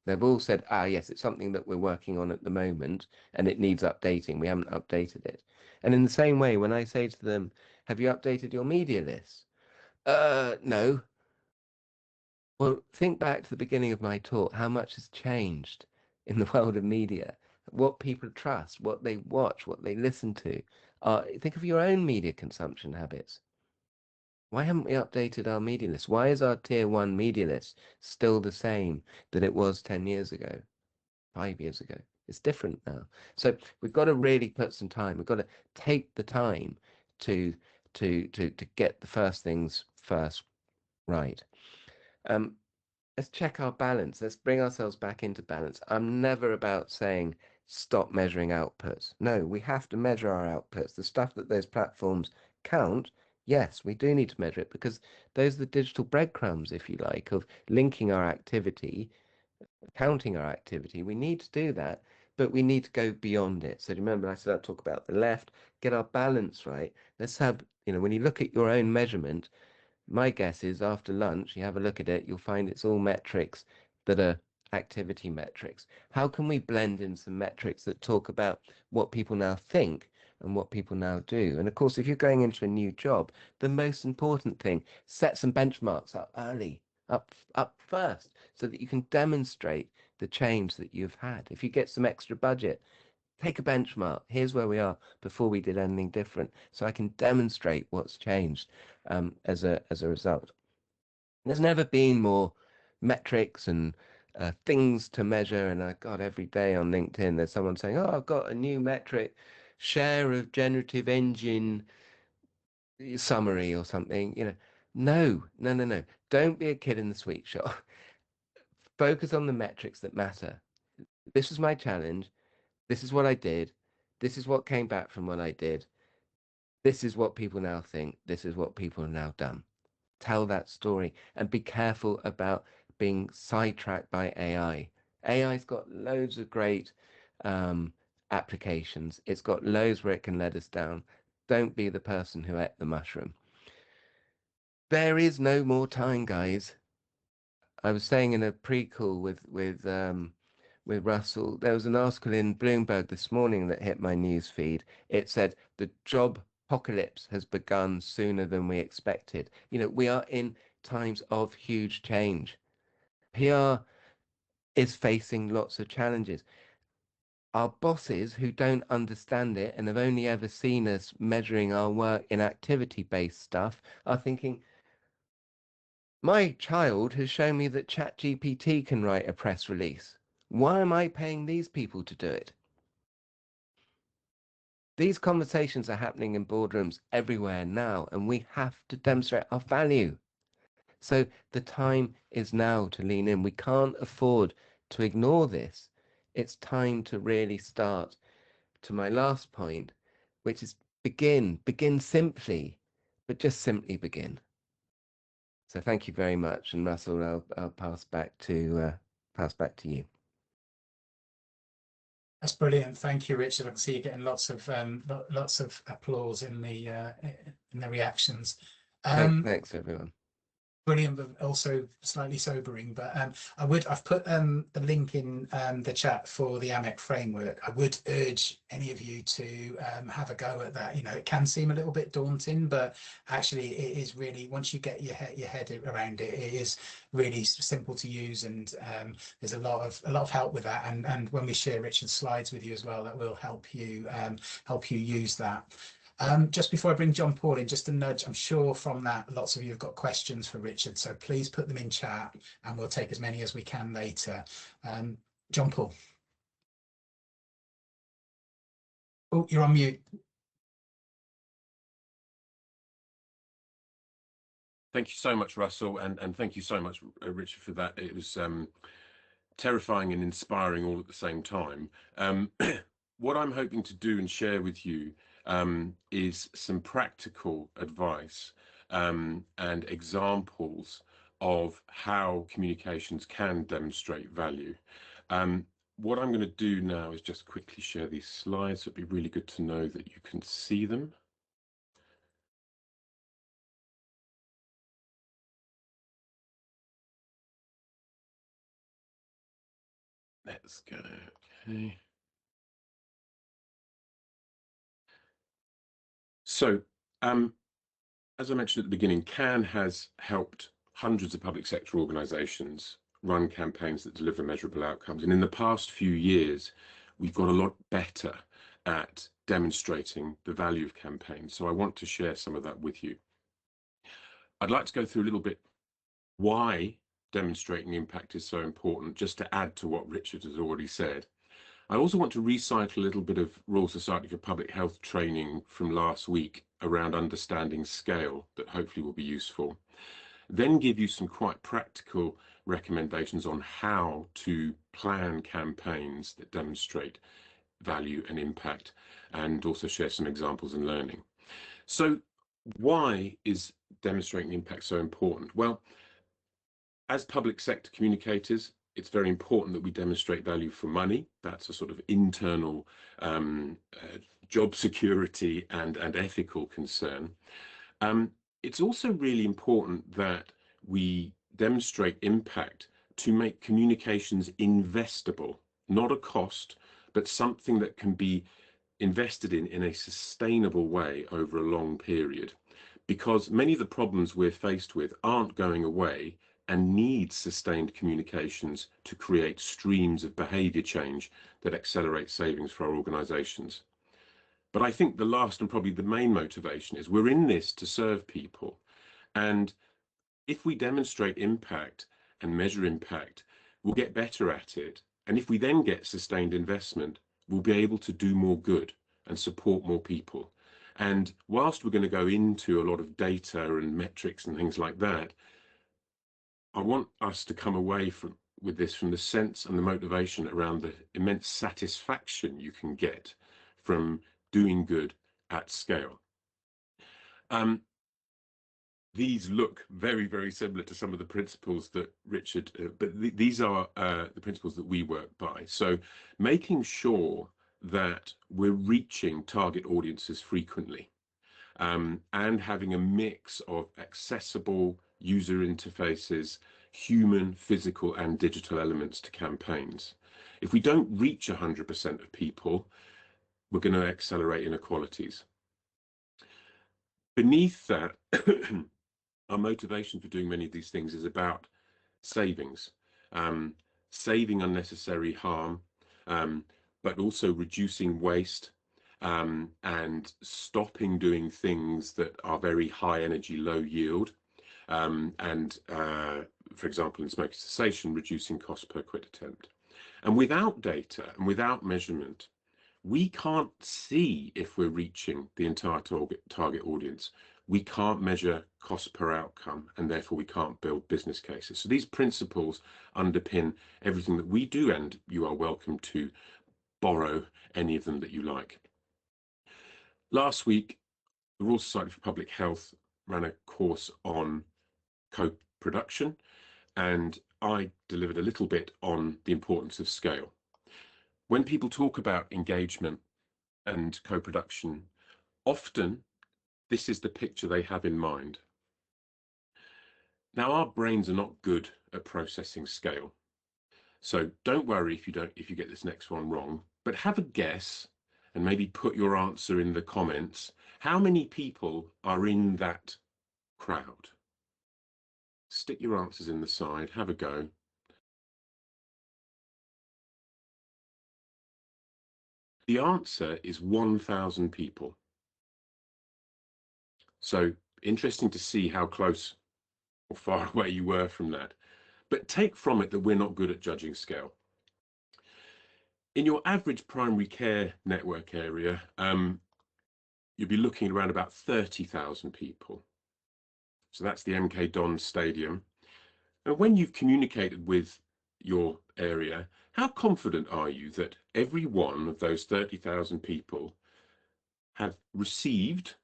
They've all said, yes, it's something that we're working on at the moment and it needs updating. We haven't updated it. And in the same way, when I say to them, have you updated your media list? No. Well, think back to the beginning of my talk, how much has changed in the world of media, what people trust, what they watch, what they listen to. Think of your own media consumption habits. Why haven't we updated our media list? Why is our tier 1 media list still the same that it was 10 years ago, 5 years ago? It's different now. So we've got to really put some time. We've got to take the time to get the first things first right. Let's check our balance. Let's bring ourselves back into balance. I'm never about saying stop measuring outputs. No, we have to measure our outputs. The stuff that those platforms count, yes, we do need to measure it, because those are the digital breadcrumbs, if you like, of linking our activity, counting our activity. We need to do that, but we need to go beyond it. So remember, I said I'd talk about the left, get our balance right. Let's have, when you look at your own measurement, my guess is after lunch, you have a look at it, you'll find it's all metrics that are activity metrics. How can we blend in some metrics that talk about what people now think and what people now do? And of course, if you're going into a new job, the most important thing, set some benchmarks up early, up first, so that you can demonstrate the change that you've had. If you get some extra budget, take a benchmark. Here's where we are before we did anything different, so I can demonstrate what's changed as a result. There's never been more metrics and things to measure. And God, every day on LinkedIn, there's someone saying, "Oh, I've got a new metric, share of generative engine summary or something." No. Don't be a kid in the sweet shop. Focus on the metrics that matter. This was my challenge. This is what I did. This is what came back from what I did. This is what people now think. This is what people have now done. Tell that story and be careful about being sidetracked by AI. AI's got loads of great applications. It's got loads where it can let us down. Don't be the person who ate the mushroom. There is no more time, guys. I was saying in a pre-call with Russell, there was an article in Bloomberg this morning that hit my news feed. It said the job apocalypse has begun sooner than we expected. We are in times of huge change. PR is facing lots of challenges. Our bosses who don't understand it and have only ever seen us measuring our work in activity-based stuff are thinking, my child has shown me that ChatGPT can write a press release. Why am I paying these people to do it? These conversations are happening in boardrooms everywhere now, and we have to demonstrate our value. So the time is now to lean in. We can't afford to ignore this. It's time to really start to my last point, which is begin simply, but just simply begin. So thank you very much, and Russell, I'll pass back to you. That's brilliant. Thank you, Richard. I can see you're getting lots of applause in the reactions. Thanks everyone. Brilliant, but also slightly sobering. But I've put the link in the chat for the AMEC framework. I would urge any of you to have a go at that. It can seem a little bit daunting, but actually it is really, once you get your head around it, it is really simple to use, and there's a lot of help with that. And when we share Richard's slides with you as well, that will help you use that. Just before I bring John Paul in, just a nudge. I'm sure from that lots of you have got questions for Richard, so please put them in chat and we'll take as many as we can later. John Paul. Oh, you're on mute. Thank you so much, Russell, and thank you so much, Richard, for that. It was terrifying and inspiring all at the same time. what I'm hoping to do and share with you is some practical advice and examples of how communications can demonstrate value. What I'm going to do now is just quickly share these slides. It'd be really good to know that you can see them. Let's go. Okay. So, as I mentioned at the beginning, CAN has helped hundreds of public sector organisations run campaigns that deliver measurable outcomes. And in the past few years, we've got a lot better at demonstrating the value of campaigns. So I want to share some of that with you. I'd like to go through a little bit why demonstrating impact is so important, just to add to what Richard has already said. I also want to recycle a little bit of Royal Society for Public Health training from last week around understanding scale that hopefully will be useful. Then give you some quite practical recommendations on how to plan campaigns that demonstrate value and impact, and also share some examples and learning. So why is demonstrating impact so important? Well, as public sector communicators, it's very important that we demonstrate value for money. That's a sort of internal job security and ethical concern. It's also really important that we demonstrate impact to make communications investable, not a cost, but something that can be invested in a sustainable way over a long period. Because many of the problems we're faced with aren't going away and need sustained communications to create streams of behaviour change that accelerate savings for our organisations. But I think the last and probably the main motivation is we're in this to serve people. And if we demonstrate impact and measure impact, we'll get better at it. And if we then get sustained investment, we'll be able to do more good and support more people. And whilst we're going to go into a lot of data and metrics and things like that, I want us to come away with this from the sense and the motivation around the immense satisfaction you can get from doing good at scale. These look very, very similar to some of the principles that Richard, but these are the principles that we work by. So making sure that we're reaching target audiences frequently, and having a mix of accessible user interfaces, human, physical, and digital elements to campaigns. If we don't reach 100% of people, we're going to accelerate inequalities. Beneath that, our motivation for doing many of these things is about savings, saving unnecessary harm, but also reducing waste, and stopping doing things that are very high energy, low yield, and for example, in smoking cessation, reducing cost per quit attempt. And without data and without measurement, we can't see if we're reaching the entire target audience. We can't measure cost per outcome, and therefore we can't build business cases. So these principles underpin everything that we do, and you are welcome to borrow any of them that you like. Last week, the Royal Society for Public Health ran a course on co-production, and I delivered a little bit on the importance of scale. When people talk about engagement and co-production, often this is the picture they have in mind. Now, our brains are not good at processing scale. So don't worry if you get this next one wrong, but have a guess and maybe put your answer in the comments. How many people are in that crowd? Stick your answers in the side, have a go. The answer is 1,000 people. So interesting to see how close or far away you were from that. But take from it that we're not good at judging scale. In your average primary care network area, you'll be looking at around about 30,000 people. So that's the MK Dons Stadium. And when you've communicated with your area, How confident are you that every one of those 30,000 people have received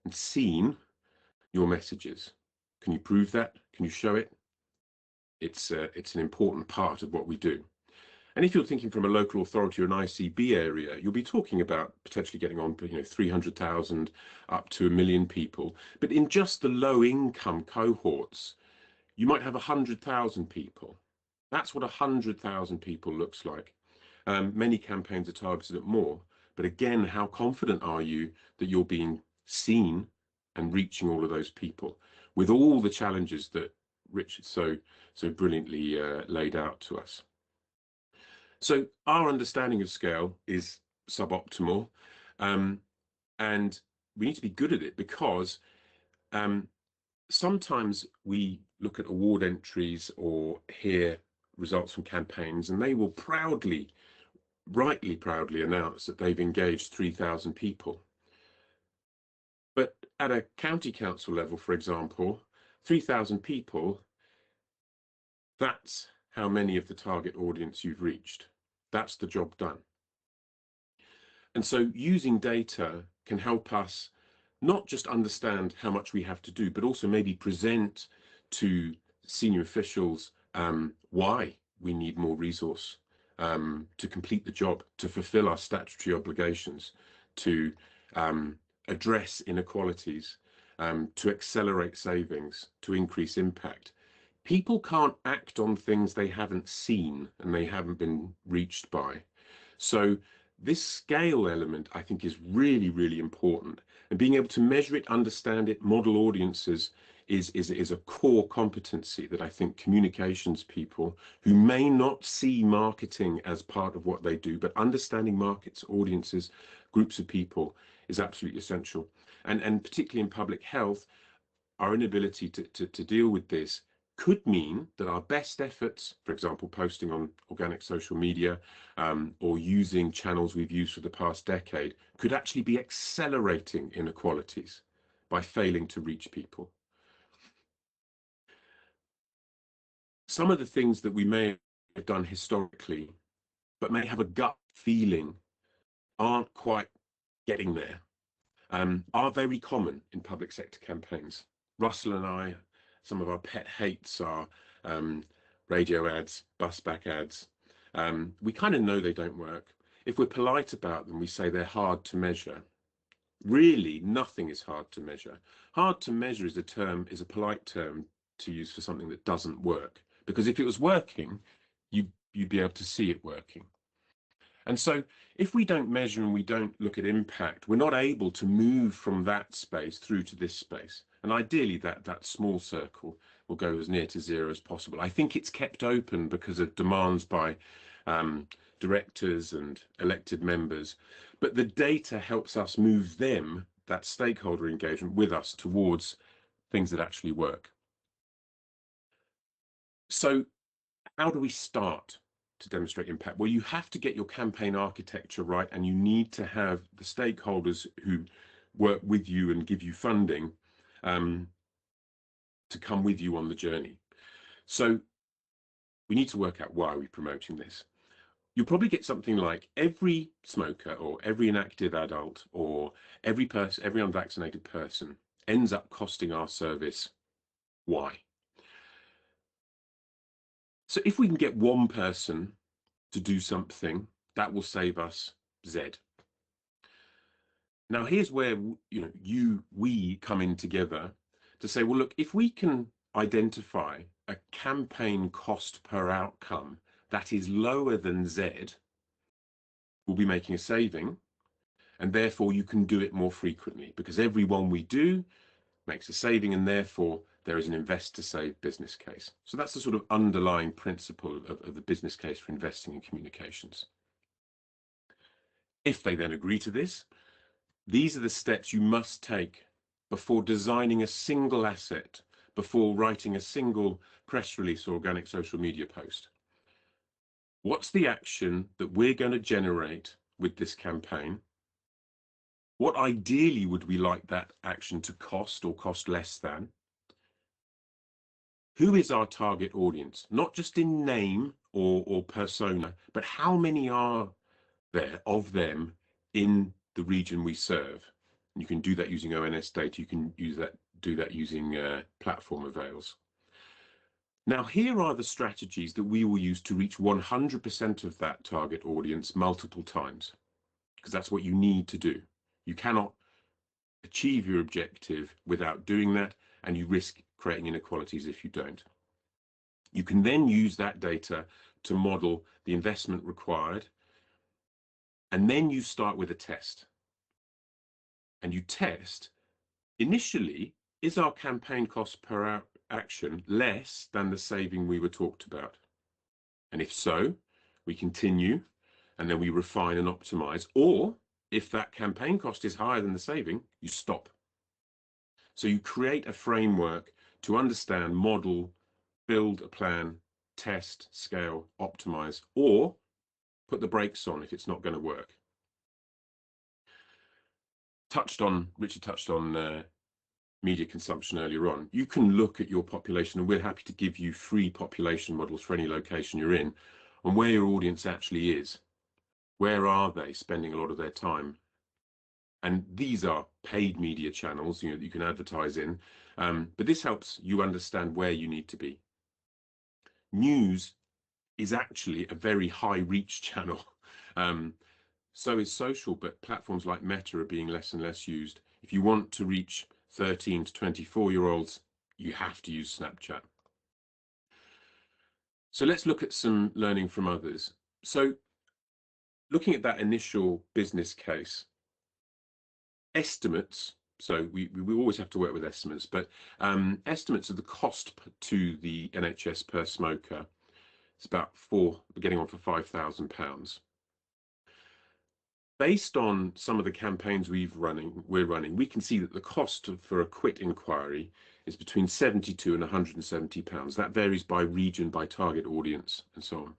and seen your messages? Can you prove that? Can you show it? It's an important part of what we do. And if you're thinking from a local authority or an ICB area, you'll be talking about potentially getting on, 300,000 up to 1 million people. But in just the low income cohorts, you might have 100,000 people. That's what 100,000 people looks like. Many campaigns are targeted at more. But again, how confident are you that you're being seen and reaching all of those people with all the challenges that Richard so brilliantly laid out to us? So our understanding of scale is suboptimal, and we need to be good at it, because sometimes we look at award entries or hear results from campaigns, and they will rightly proudly announce that they've engaged 3,000 people. But at a county council level, for example, 3,000 people, that's how many of the target audience you've reached. That's the job done. And so using data can help us not just understand how much we have to do, but also maybe present to senior officials why we need more resource to complete the job, to fulfill our statutory obligations, to address inequalities, to accelerate savings, to increase impact. People can't act on things they haven't seen and they haven't been reached by. So this scale element, I think, is really, really important. And being able to measure it, understand it, model audiences is a core competency that I think communications people who may not see marketing as part of what they do, but understanding markets, audiences, groups of people is absolutely essential. And particularly in public health, our inability to deal with this could mean that our best efforts, for example, posting on organic social media or using channels we've used for the past decade, could actually be accelerating inequalities by failing to reach people. Some of the things that we may have done historically, but may have a gut feeling aren't quite getting there, are very common in public sector campaigns. Russell and I, some of our pet hates are radio ads, bus back ads. We kind of know they don't work. If we're polite about them, we say they're hard to measure. Really, nothing is hard to measure. Hard to measure is a polite term to use for something that doesn't work. Because if it was working, you'd be able to see it working. And so if we don't measure and we don't look at impact, we're not able to move from that space through to this space. And ideally, that small circle will go as near to zero as possible. I think it's kept open because of demands by directors and elected members. But the data helps us move them, that stakeholder engagement, with us towards things that actually work. So how do we start to demonstrate impact? Well, you have to get your campaign architecture right, and you need to have the stakeholders who work with you and give you funding to come with you on the journey. So we need to work out why we're promoting this. You'll probably get something like every smoker or every inactive adult or every unvaccinated person ends up costing our service Y. So if we can get one person to do something, that will save us Z. Now, here's where we come in together to say, well, look, if we can identify a campaign cost per outcome that is lower than Z, we'll be making a saving, and therefore you can do it more frequently, because every one we do makes a saving, and therefore there is an invest to save business case. So that's the sort of underlying principle of the business case for investing in communications. If they then agree to this, these are the steps you must take before designing a single asset, before writing a single press release or organic social media post. What's the action that we're going to generate with this campaign? What ideally would we like that action to cost or cost less than? Who is our target audience? Not just in name or persona, but how many are there of them in the region we serve? And you can do that using ONS data. You can do that using platform avails. Now, here are the strategies that we will use to reach 100% of that target audience multiple times, because that's what you need to do. You cannot achieve your objective without doing that, and you risk creating inequalities if you don't. You can then use that data to model the investment required, and then you start with a test. And you test, initially, is our campaign cost per action less than the saving we were talked about? And if so, we continue, and then we refine and optimize. Or if that campaign cost is higher than the saving, you stop. So you create a framework to understand, model, build a plan, test, scale, optimize, or put the brakes on if it's not going to work. Richard touched on media consumption earlier on. You can look at your population, and we're happy to give you free population models for any location you're in, on where your audience actually is. Where are they spending a lot of their time? And these are paid media channels, that you can advertise in, but this helps you understand where you need to be. News is actually a very high reach channel. So is social, but platforms like Meta are being less and less used. If you want to reach 13 to 24-year-olds, you have to use Snapchat. So let's look at some learning from others. So looking at that initial business case, estimates, so we always have to work with estimates, but estimates of the cost to the NHS per smoker, it's about getting on for £5,000. Based on some of the campaigns we're running, we can see that the cost for a quit inquiry is between £72 and £170. That varies by region, by target audience, and so on.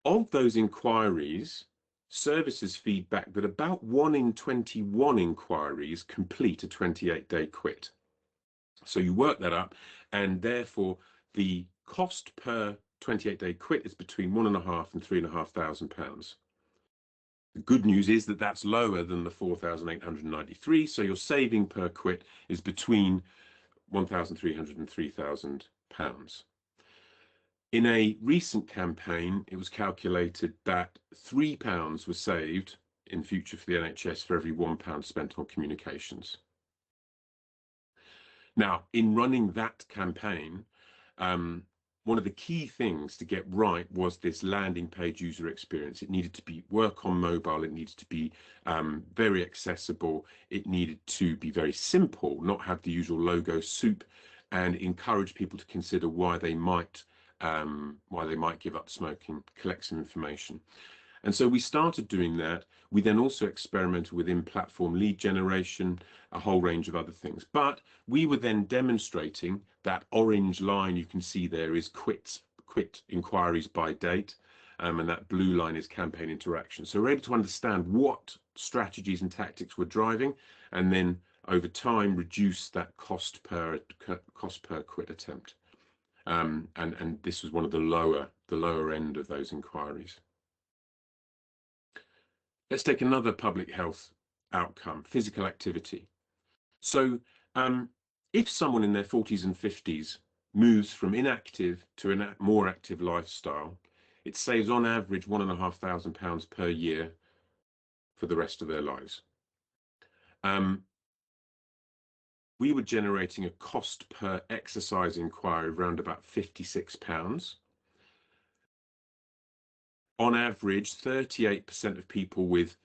Of those inquiries, services feedback that about 1 in 21 inquiries complete a 28-day quit. So you work that up, and therefore the cost per 28-day quit is between £1,500 and £3,500. The good news is that that's lower than the 4,893, so your saving per quit is between £1,300 and £3,000. In a recent campaign, it was calculated that £3 was saved in future for the NHS for every £1 spent on communications. Now, in running that campaign, one of the key things to get right was this landing page user experience. It needed to work on mobile. It needed to be very accessible. It needed to be very simple, not have the usual logo soup, and encourage people to consider why they might give up smoking, collect some information. And so we started doing that. We then also experimented with in-platform lead generation, a whole range of other things. But we were then demonstrating that orange line you can see there is quit inquiries by date, and that blue line is campaign interaction. So we're able to understand what strategies and tactics we're driving, and then over time reduce that cost per quit attempt. And this was one of the lower end of those inquiries. Let's take another public health outcome, physical activity. So if someone in their 40s and 50s moves from inactive to a more active lifestyle, it saves on average £1,500 per year for the rest of their lives. We were generating a cost per exercise inquiry around about £56. On average, 38% of people with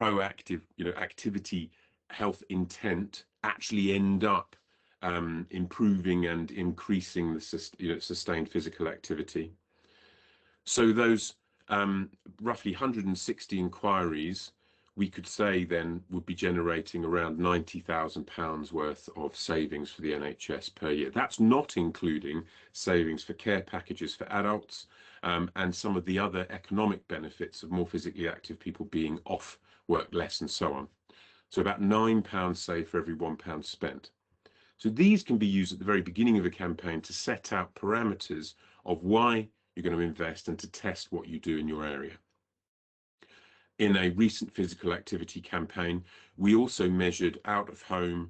proactive, activity health intent actually end up improving and increasing the sustained physical activity. So those roughly 160 inquiries, we could say then would be generating around £90,000 worth of savings for the NHS per year. That's not including savings for care packages for adults, and some of the other economic benefits of more physically active people being off work less and so on. So about £9 saved for every £1 spent. So these can be used at the very beginning of a campaign to set out parameters of why you're going to invest and to test what you do in your area. In a recent physical activity campaign, we also measured out-of-home,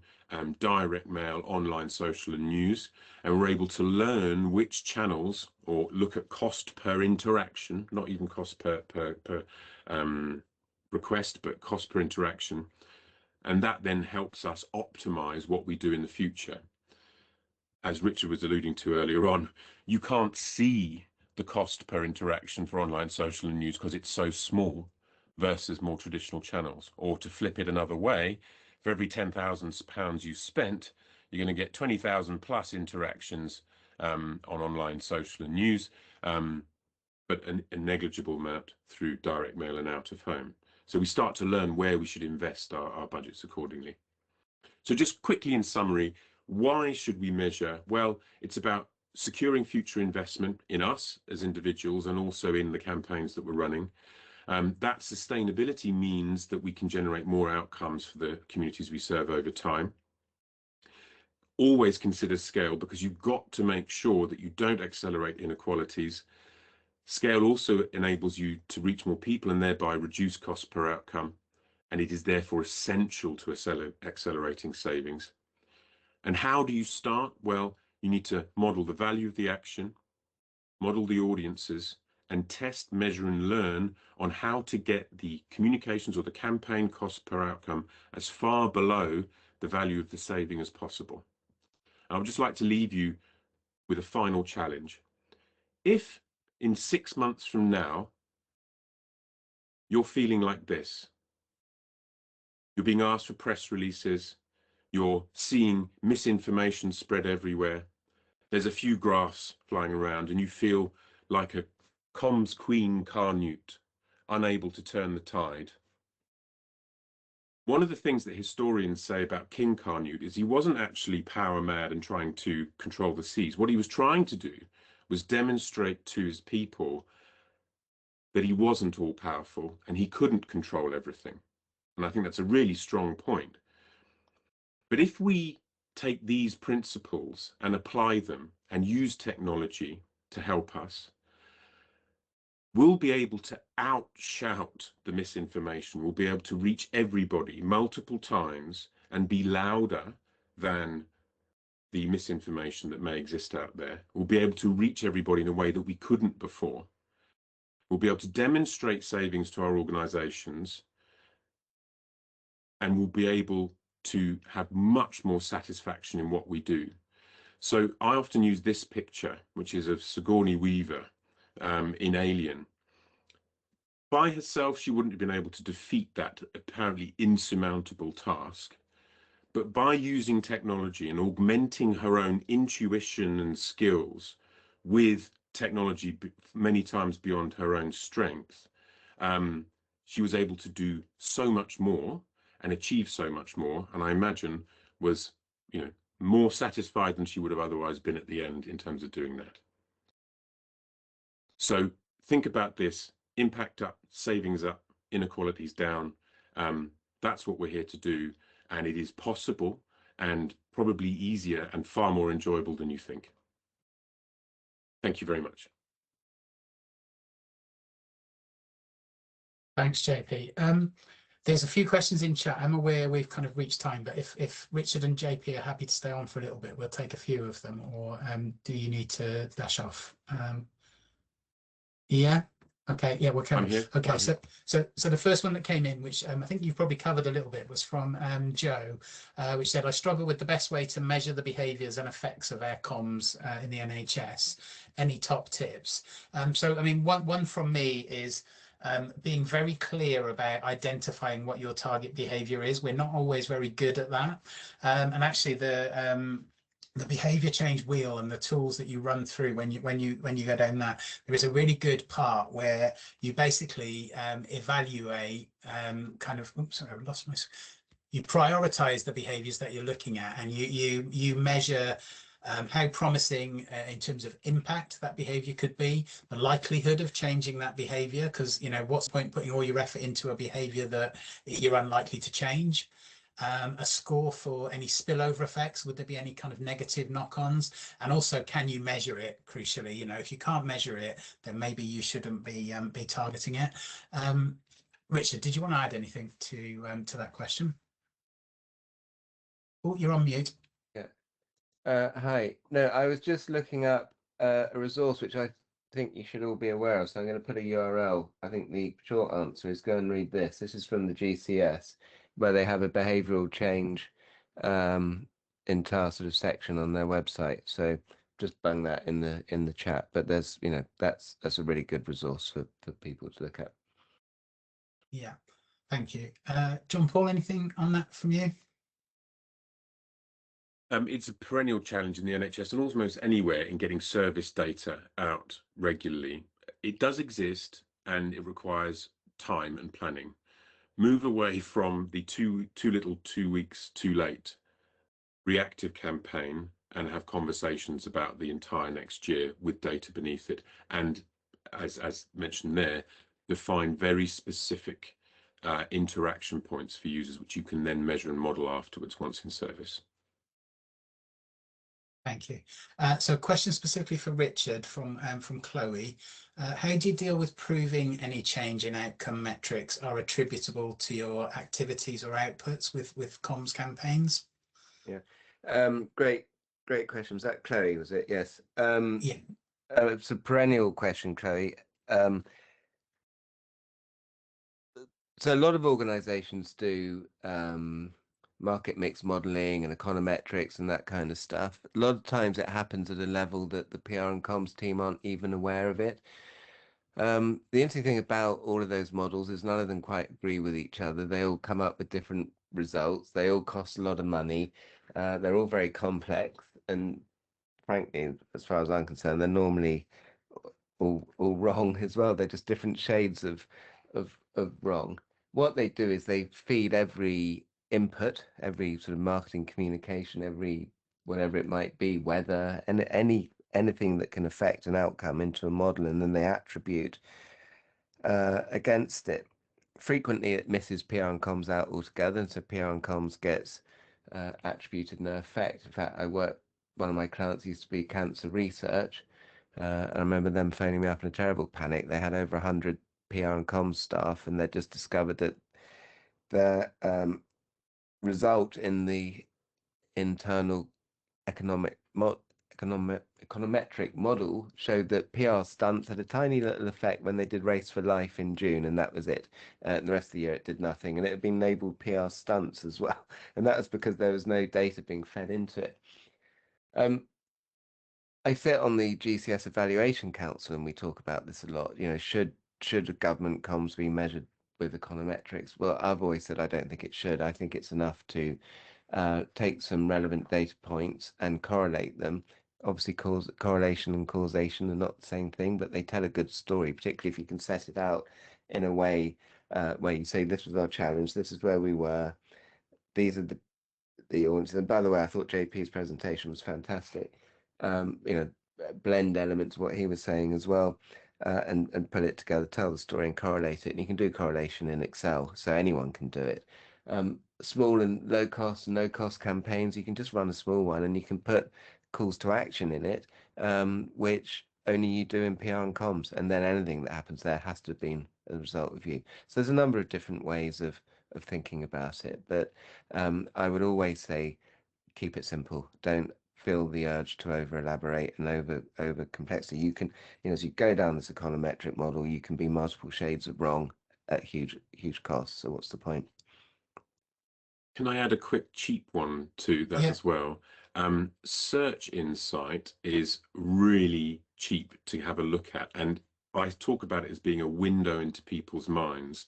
direct mail, online, social and news, and were able to learn which channels, or look at cost per interaction, not even cost per request, but cost per interaction. And that then helps us optimize what we do in the future. As Richard was alluding to earlier on, you can't see the cost per interaction for online, social and news because it's so small versus more traditional channels. Or to flip it another way, for every £10,000 you spent, you're going to get 20,000 plus interactions on online, social and news, but a negligible amount through direct mail and out of home. So we start to learn where we should invest our budgets accordingly. So just quickly in summary, why should we measure? Well, it's about securing future investment in us as individuals and also in the campaigns that we're running. That sustainability means that we can generate more outcomes for the communities we serve over time. Always consider scale, because you've got to make sure that you don't accelerate inequalities. Scale also enables you to reach more people and thereby reduce cost per outcome, and it is therefore essential to accelerating savings. And how do you start? Well, you need to model the value of the action, model the audiences, and test, measure and learn on how to get the communications or the campaign cost per outcome as far below the value of the saving as possible. And I would just like to leave you with a final challenge. If in 6 months from now, you're feeling like this, you're being asked for press releases, you're seeing misinformation spread everywhere, there's a few graphs flying around and you feel like a comms queen Canute, unable to turn the tide. One of the things that historians say about King Canute is he wasn't actually power mad and trying to control the seas. What he was trying to do was demonstrate to his people that he wasn't all powerful and he couldn't control everything. And I think that's a really strong point. But if we take these principles and apply them and use technology to help us, we'll be able to outshout the misinformation. We'll be able to reach everybody multiple times and be louder than the misinformation that may exist out there. We'll be able to reach everybody in a way that we couldn't before. We'll be able to demonstrate savings to our organizations, and we'll be able to have much more satisfaction in what we do. So I often use this picture, which is of Sigourney Weaver in Alien. By herself, she wouldn't have been able to defeat that apparently insurmountable task. But by using technology and augmenting her own intuition and skills with technology many times beyond her own strength, she was able to do so much more and achieve so much more, and I imagine was, more satisfied than she would have otherwise been at the end in terms of doing that. So think about this: impact up, savings up, inequalities down. That's what we're here to do, and it is possible and probably easier and far more enjoyable than you think. Thank you very much. Thanks, JP. There's a few questions in chat. I'm aware we've kind of reached time, but if Richard and JP are happy to stay on for a little bit, we'll take a few of them. Or do you need to dash off? Yeah. Okay. Yeah, we'll carry on. Okay. So the first one that came in, which I think you've probably covered a little bit, was from Joe, which said, "I struggle with the best way to measure the behaviours and effects of air comms in the NHS. Any top tips?" So I mean, one from me is being very clear about identifying what your target behavior is. We're not always very good at that, and actually the behavior change wheel and the tools that you run through when you go down that, there is a really good part where you basically evaluate kind of, oops, sorry, I lost my, you prioritize the behaviors that you're looking at, and you measure how promising in terms of impact that behavior could be, the likelihood of changing that behavior, because what's the point putting all your effort into a behavior that you're unlikely to change. a score for any spillover effects? Would there be any kind of negative knock-ons? And also, can you measure it? Crucially, if you can't measure it, then maybe you shouldn't be targeting it. Richard, did you want to add anything to that question? Oh, you're on mute. Yeah. Hi. No, I was just looking up a resource which I think you should all be aware of. So I'm going to put a URL. I think the short answer is go and read this. This is from the GCS, where they have a behavioral change entire sort of section on their website. So just bung that in the chat. But there's, that's a really good resource for people to look at. Yeah, thank you. John Paul, anything on that from you? It's a perennial challenge in the NHS and almost anywhere in getting service data out regularly. It does exist and it requires time and planning. Move away from the too little, 2 weeks too late reactive campaign and have conversations about the entire next year with data beneath it. And as mentioned there, define very specific interaction points for users, which you can then measure and model afterwards once in service. Thank you. So a question specifically for Richard from Chloe. How do you deal with proving any change in outcome metrics are attributable to your activities or outputs with comms campaigns? Yeah, great question. Was that Chloe, was it? Yes. Yeah. It's a perennial question, Chloe. So a lot of organizations do market mix modeling and econometrics and that kind of stuff. A lot of times it happens at a level that the PR and comms team aren't even aware of it. The interesting thing about all of those models is none of them quite agree with each other. They all come up with different results. They all cost a lot of money. They're all very complex. And frankly, as far as I'm concerned, they're normally all wrong as well. They're just different shades of wrong. What they do is they feed every input, every sort of marketing communication, every whatever it might be, weather, and anything that can affect an outcome into a model, and then they attribute against it. Frequently, it misses PR and comms out altogether, and so PR and comms gets attributed no effect. In fact, one of my clients used to be cancer research. I remember them phoning me up in a terrible panic. They had over 100 PR and comms staff, and they just discovered that their result in the internal econometric model showed that PR stunts had a tiny little effect when they did Race for Life in June, and that was it. The rest of the year it did nothing, and it had been labeled PR stunts as well, and that was because there was no data being fed into it. I sit on the GCS Evaluation Council, and we talk about this a lot. Should government comms be measured with econometrics? Well, I've always said I don't think it should. I think it's enough to take some relevant data points and correlate them. Obviously, correlation and causation are not the same thing, but they tell a good story, particularly if you can set it out in a way where you say, this was our challenge, this is where we were, these are the audiences. And by the way, I thought JP's presentation was fantastic. Blend elements of what he was saying as well, and put it together, tell the story and correlate it. And you can do correlation in Excel, so anyone can do it. Small and low cost and no cost campaigns, you can just run a small one and you can put calls to action in it, which only you do in PR and comms, and then anything that happens there has to have been as a result of you. So there's a number of different ways of thinking about it, but I would always say keep it simple. Don't feel the urge to over elaborate and over complexity. You can, as you go down this econometric model, you can be multiple shades of wrong at huge costs. So what's the point? Can I add a quick cheap one to that as well? Search Insight is really cheap to have a look at, and I talk about it as being a window into people's minds,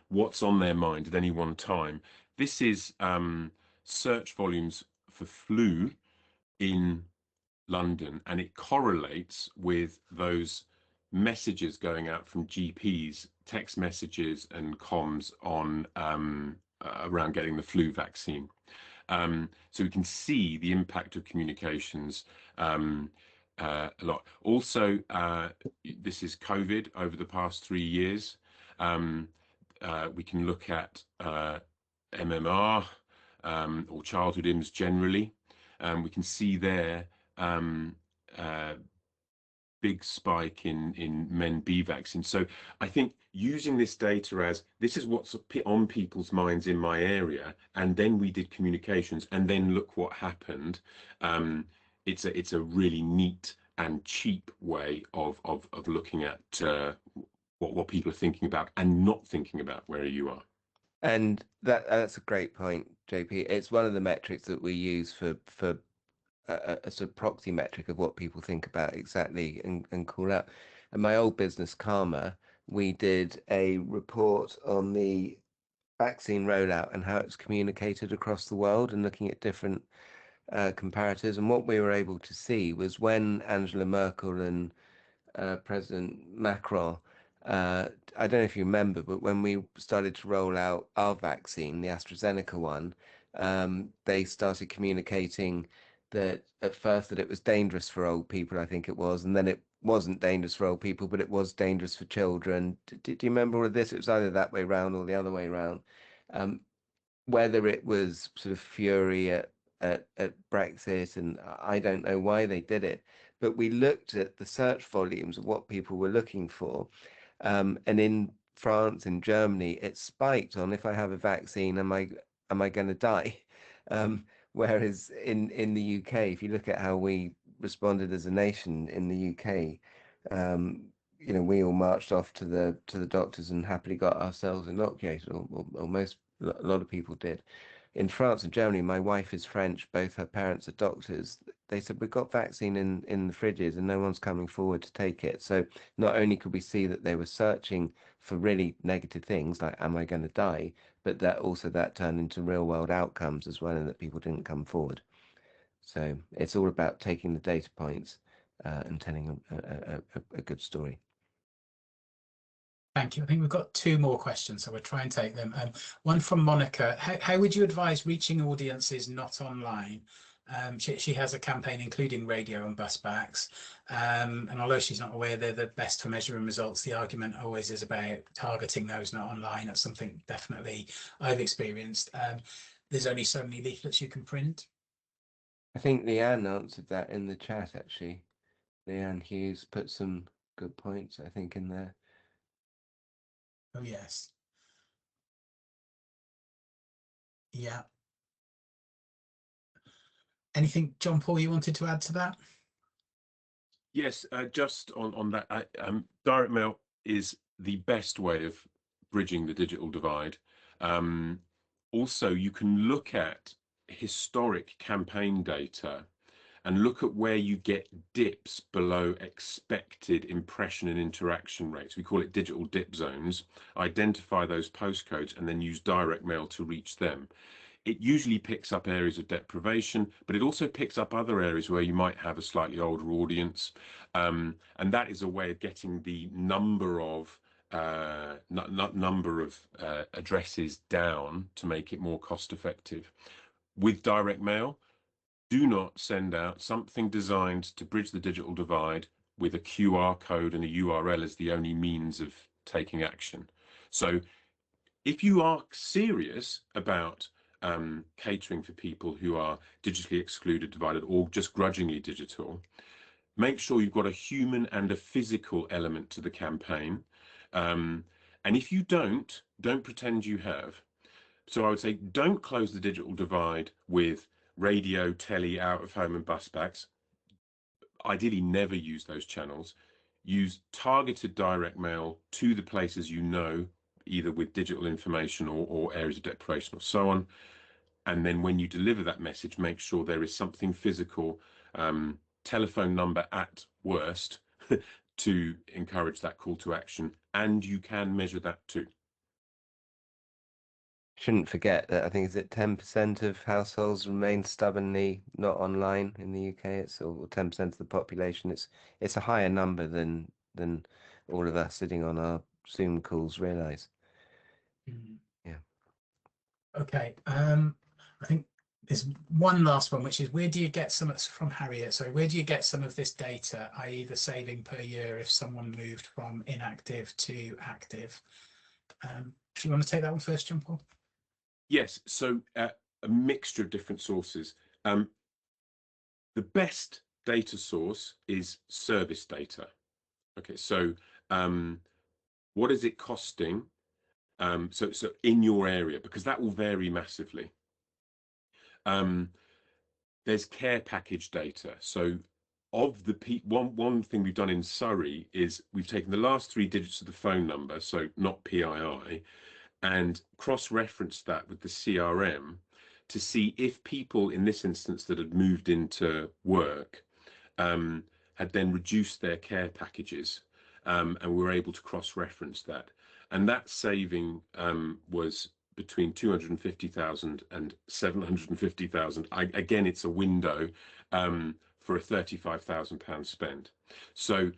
what's on their mind at any one time. This is search volumes for flu in London, and it correlates with those messages going out from GPs, text messages and comms on around getting the flu vaccine. So we can see the impact of communications a lot. Also, this is COVID over the past 3 years. We can look at MMR, or childhood IMS generally. We can see there big spike in men B vaccine. So I think using this data as this is what's on people's minds in my area, and then we did communications, and then look what happened. It's a really neat and cheap way of looking at what people are thinking about and not thinking about where you are. And that's a great point, JP. It's one of the metrics that we use for a sort of proxy metric of what people think about exactly and call out. And my old business, Karma, we did a report on the vaccine rollout and how it's communicated across the world and looking at different comparators. And what we were able to see was when Angela Merkel and President Macron, I don't know if you remember, but when we started to roll out our vaccine, the AstraZeneca one, they started communicating that at first that it was dangerous for old people, I think it was, and then it wasn't dangerous for old people, but it was dangerous for children. Do you remember all of this? It was either that way around or the other way around. Whether it was sort of fury at Brexit, and I don't know why they did it, but we looked at the search volumes of what people were looking for. And in France and Germany, it spiked on if I have a vaccine, am I going to die? Whereas in the UK, if you look at how we responded as a nation in the UK, we all marched off to the doctors and happily got ourselves inoculated, or most a lot of people did. In France and Germany, my wife is French, both her parents are doctors. They said, we've got vaccine in the fridges and no one's coming forward to take it. So not only could we see that they were searching for really negative things like, am I going to die? But that turned into real world outcomes as well, and that people didn't come forward. So it's all about taking the data points and telling a good story. Thank you. I think we've got two more questions, so we'll try and take them. One from Monica. How would you advise reaching audiences not online? She has a campaign including radio and bus backs. And although she's not aware they're the best for measuring results, the argument always is about targeting those not online. That's something definitely I've experienced. There's only so many leaflets you can print. I think Leanne answered that in the chat, actually. Leanne Hughes put some good points, I think, in there. Oh, yes. Yeah. Anything, John Paul, you wanted to add to that? Yes, just on that, direct mail is the best way of bridging the digital divide. Also, you can look at historic campaign data and look at where you get dips below expected impression and interaction rates. We call it digital dip zones. Identify those postcodes and then use direct mail to reach them. It usually picks up areas of deprivation, but it also picks up other areas where you might have a slightly older audience. And that is a way of getting the number of addresses down to make it more cost effective. With direct mail, do not send out something designed to bridge the digital divide with a QR code and a URL as the only means of taking action. So if you are serious about catering for people who are digitally excluded, divided, or just grudgingly digital, make sure you've got a human and a physical element to the campaign. And if you don't pretend you have. So I would say don't close the digital divide with radio, telly, out of home and bus backs. Ideally, never use those channels. Use targeted direct mail to the places you know, either with digital information or areas of deprivation or so on. And then when you deliver that message, make sure there is something physical, telephone number at worst, to encourage that call to action. And you can measure that too. Shouldn't forget that I think is it 10% of households remain stubbornly not online in the UK. It's or 10% of the population. It's a higher number than all of us sitting on our Zoom calls realise. Yeah. Okay. I think there's one last one, which is where do you get some from Harriet? So where do you get some of this data, i.e. the saving per year if someone moved from inactive to active? Do you want to take that one first, John Paul? Yes, so a mixture of different sources. The best data source is service data. Okay, so what is it costing? So in your area, because that will vary massively. There's care package data. So of the one thing we've done in Surrey is we've taken the last 3 digits of the phone number, so not PII, and cross-referenced that with the CRM to see if people in this instance that had moved into work had then reduced their care packages, and we were able to cross-reference that. And that saving was between 250,000 and 750,000. Again, it's a window for a £35,000 spend. So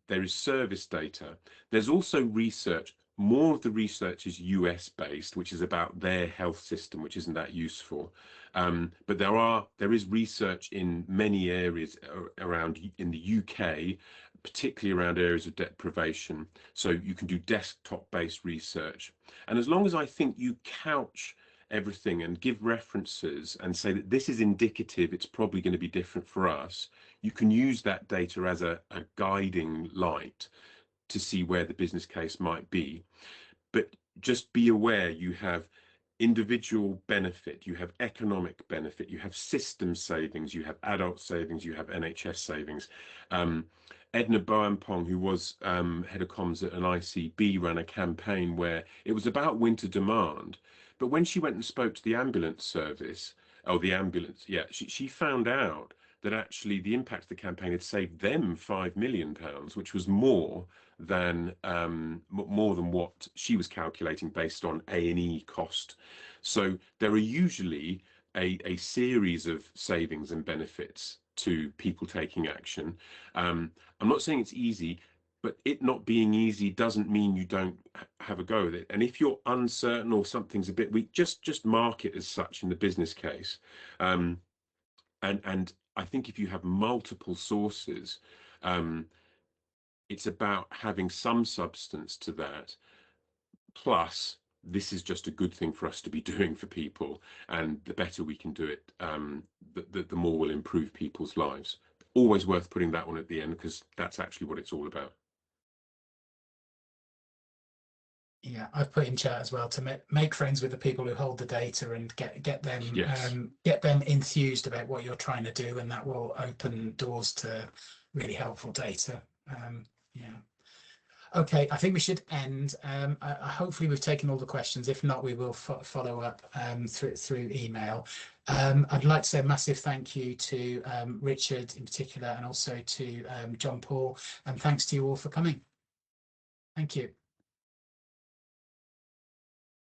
there is service data. There's also research. More of the research is US based, which is about their health system, which isn't that useful. But there is research in many areas around in the UK, particularly around areas of deprivation. So you can do desktop-based research. And as long as I think you couch everything and give references and say that this is indicative, it's probably going to be different for us, you can use that data as a guiding light to see where the business case might be. But just be aware you have individual benefit, you have economic benefit, you have system savings, you have adult savings, you have NHS savings. Edna Boampong, who was head of comms at an ICB, ran a campaign where it was about winter demand. But when she went and spoke to the ambulance service, she found out that actually the impact of the campaign had saved them £5 million, which was more than what she was calculating based on A&E cost. So there are usually a series of savings and benefits to people taking action. I'm not saying it's easy, but it not being easy doesn't mean you don't have a go at it. And if you're uncertain or something's a bit weak, just mark it as such in the business case. And I think if you have multiple sources, it's about having some substance to that. Plus, this is just a good thing for us to be doing for people. And the better we can do it, the more will improve people's lives. Always worth putting that one at the end, because that's actually what it's all about. Yeah, I've put in chat as well to make friends with the people who hold the data and get them Yes. get them enthused about what you're trying to do, and that will open doors to really helpful data. Yeah. Okay, I think we should end. Hopefully we've taken all the questions. If not, we will follow up through email. I'd like to say a massive thank you to Richard in particular, and also to John Paul, and thanks to you all for coming. Thank you.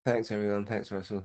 Thanks, everyone. Thanks, Russell.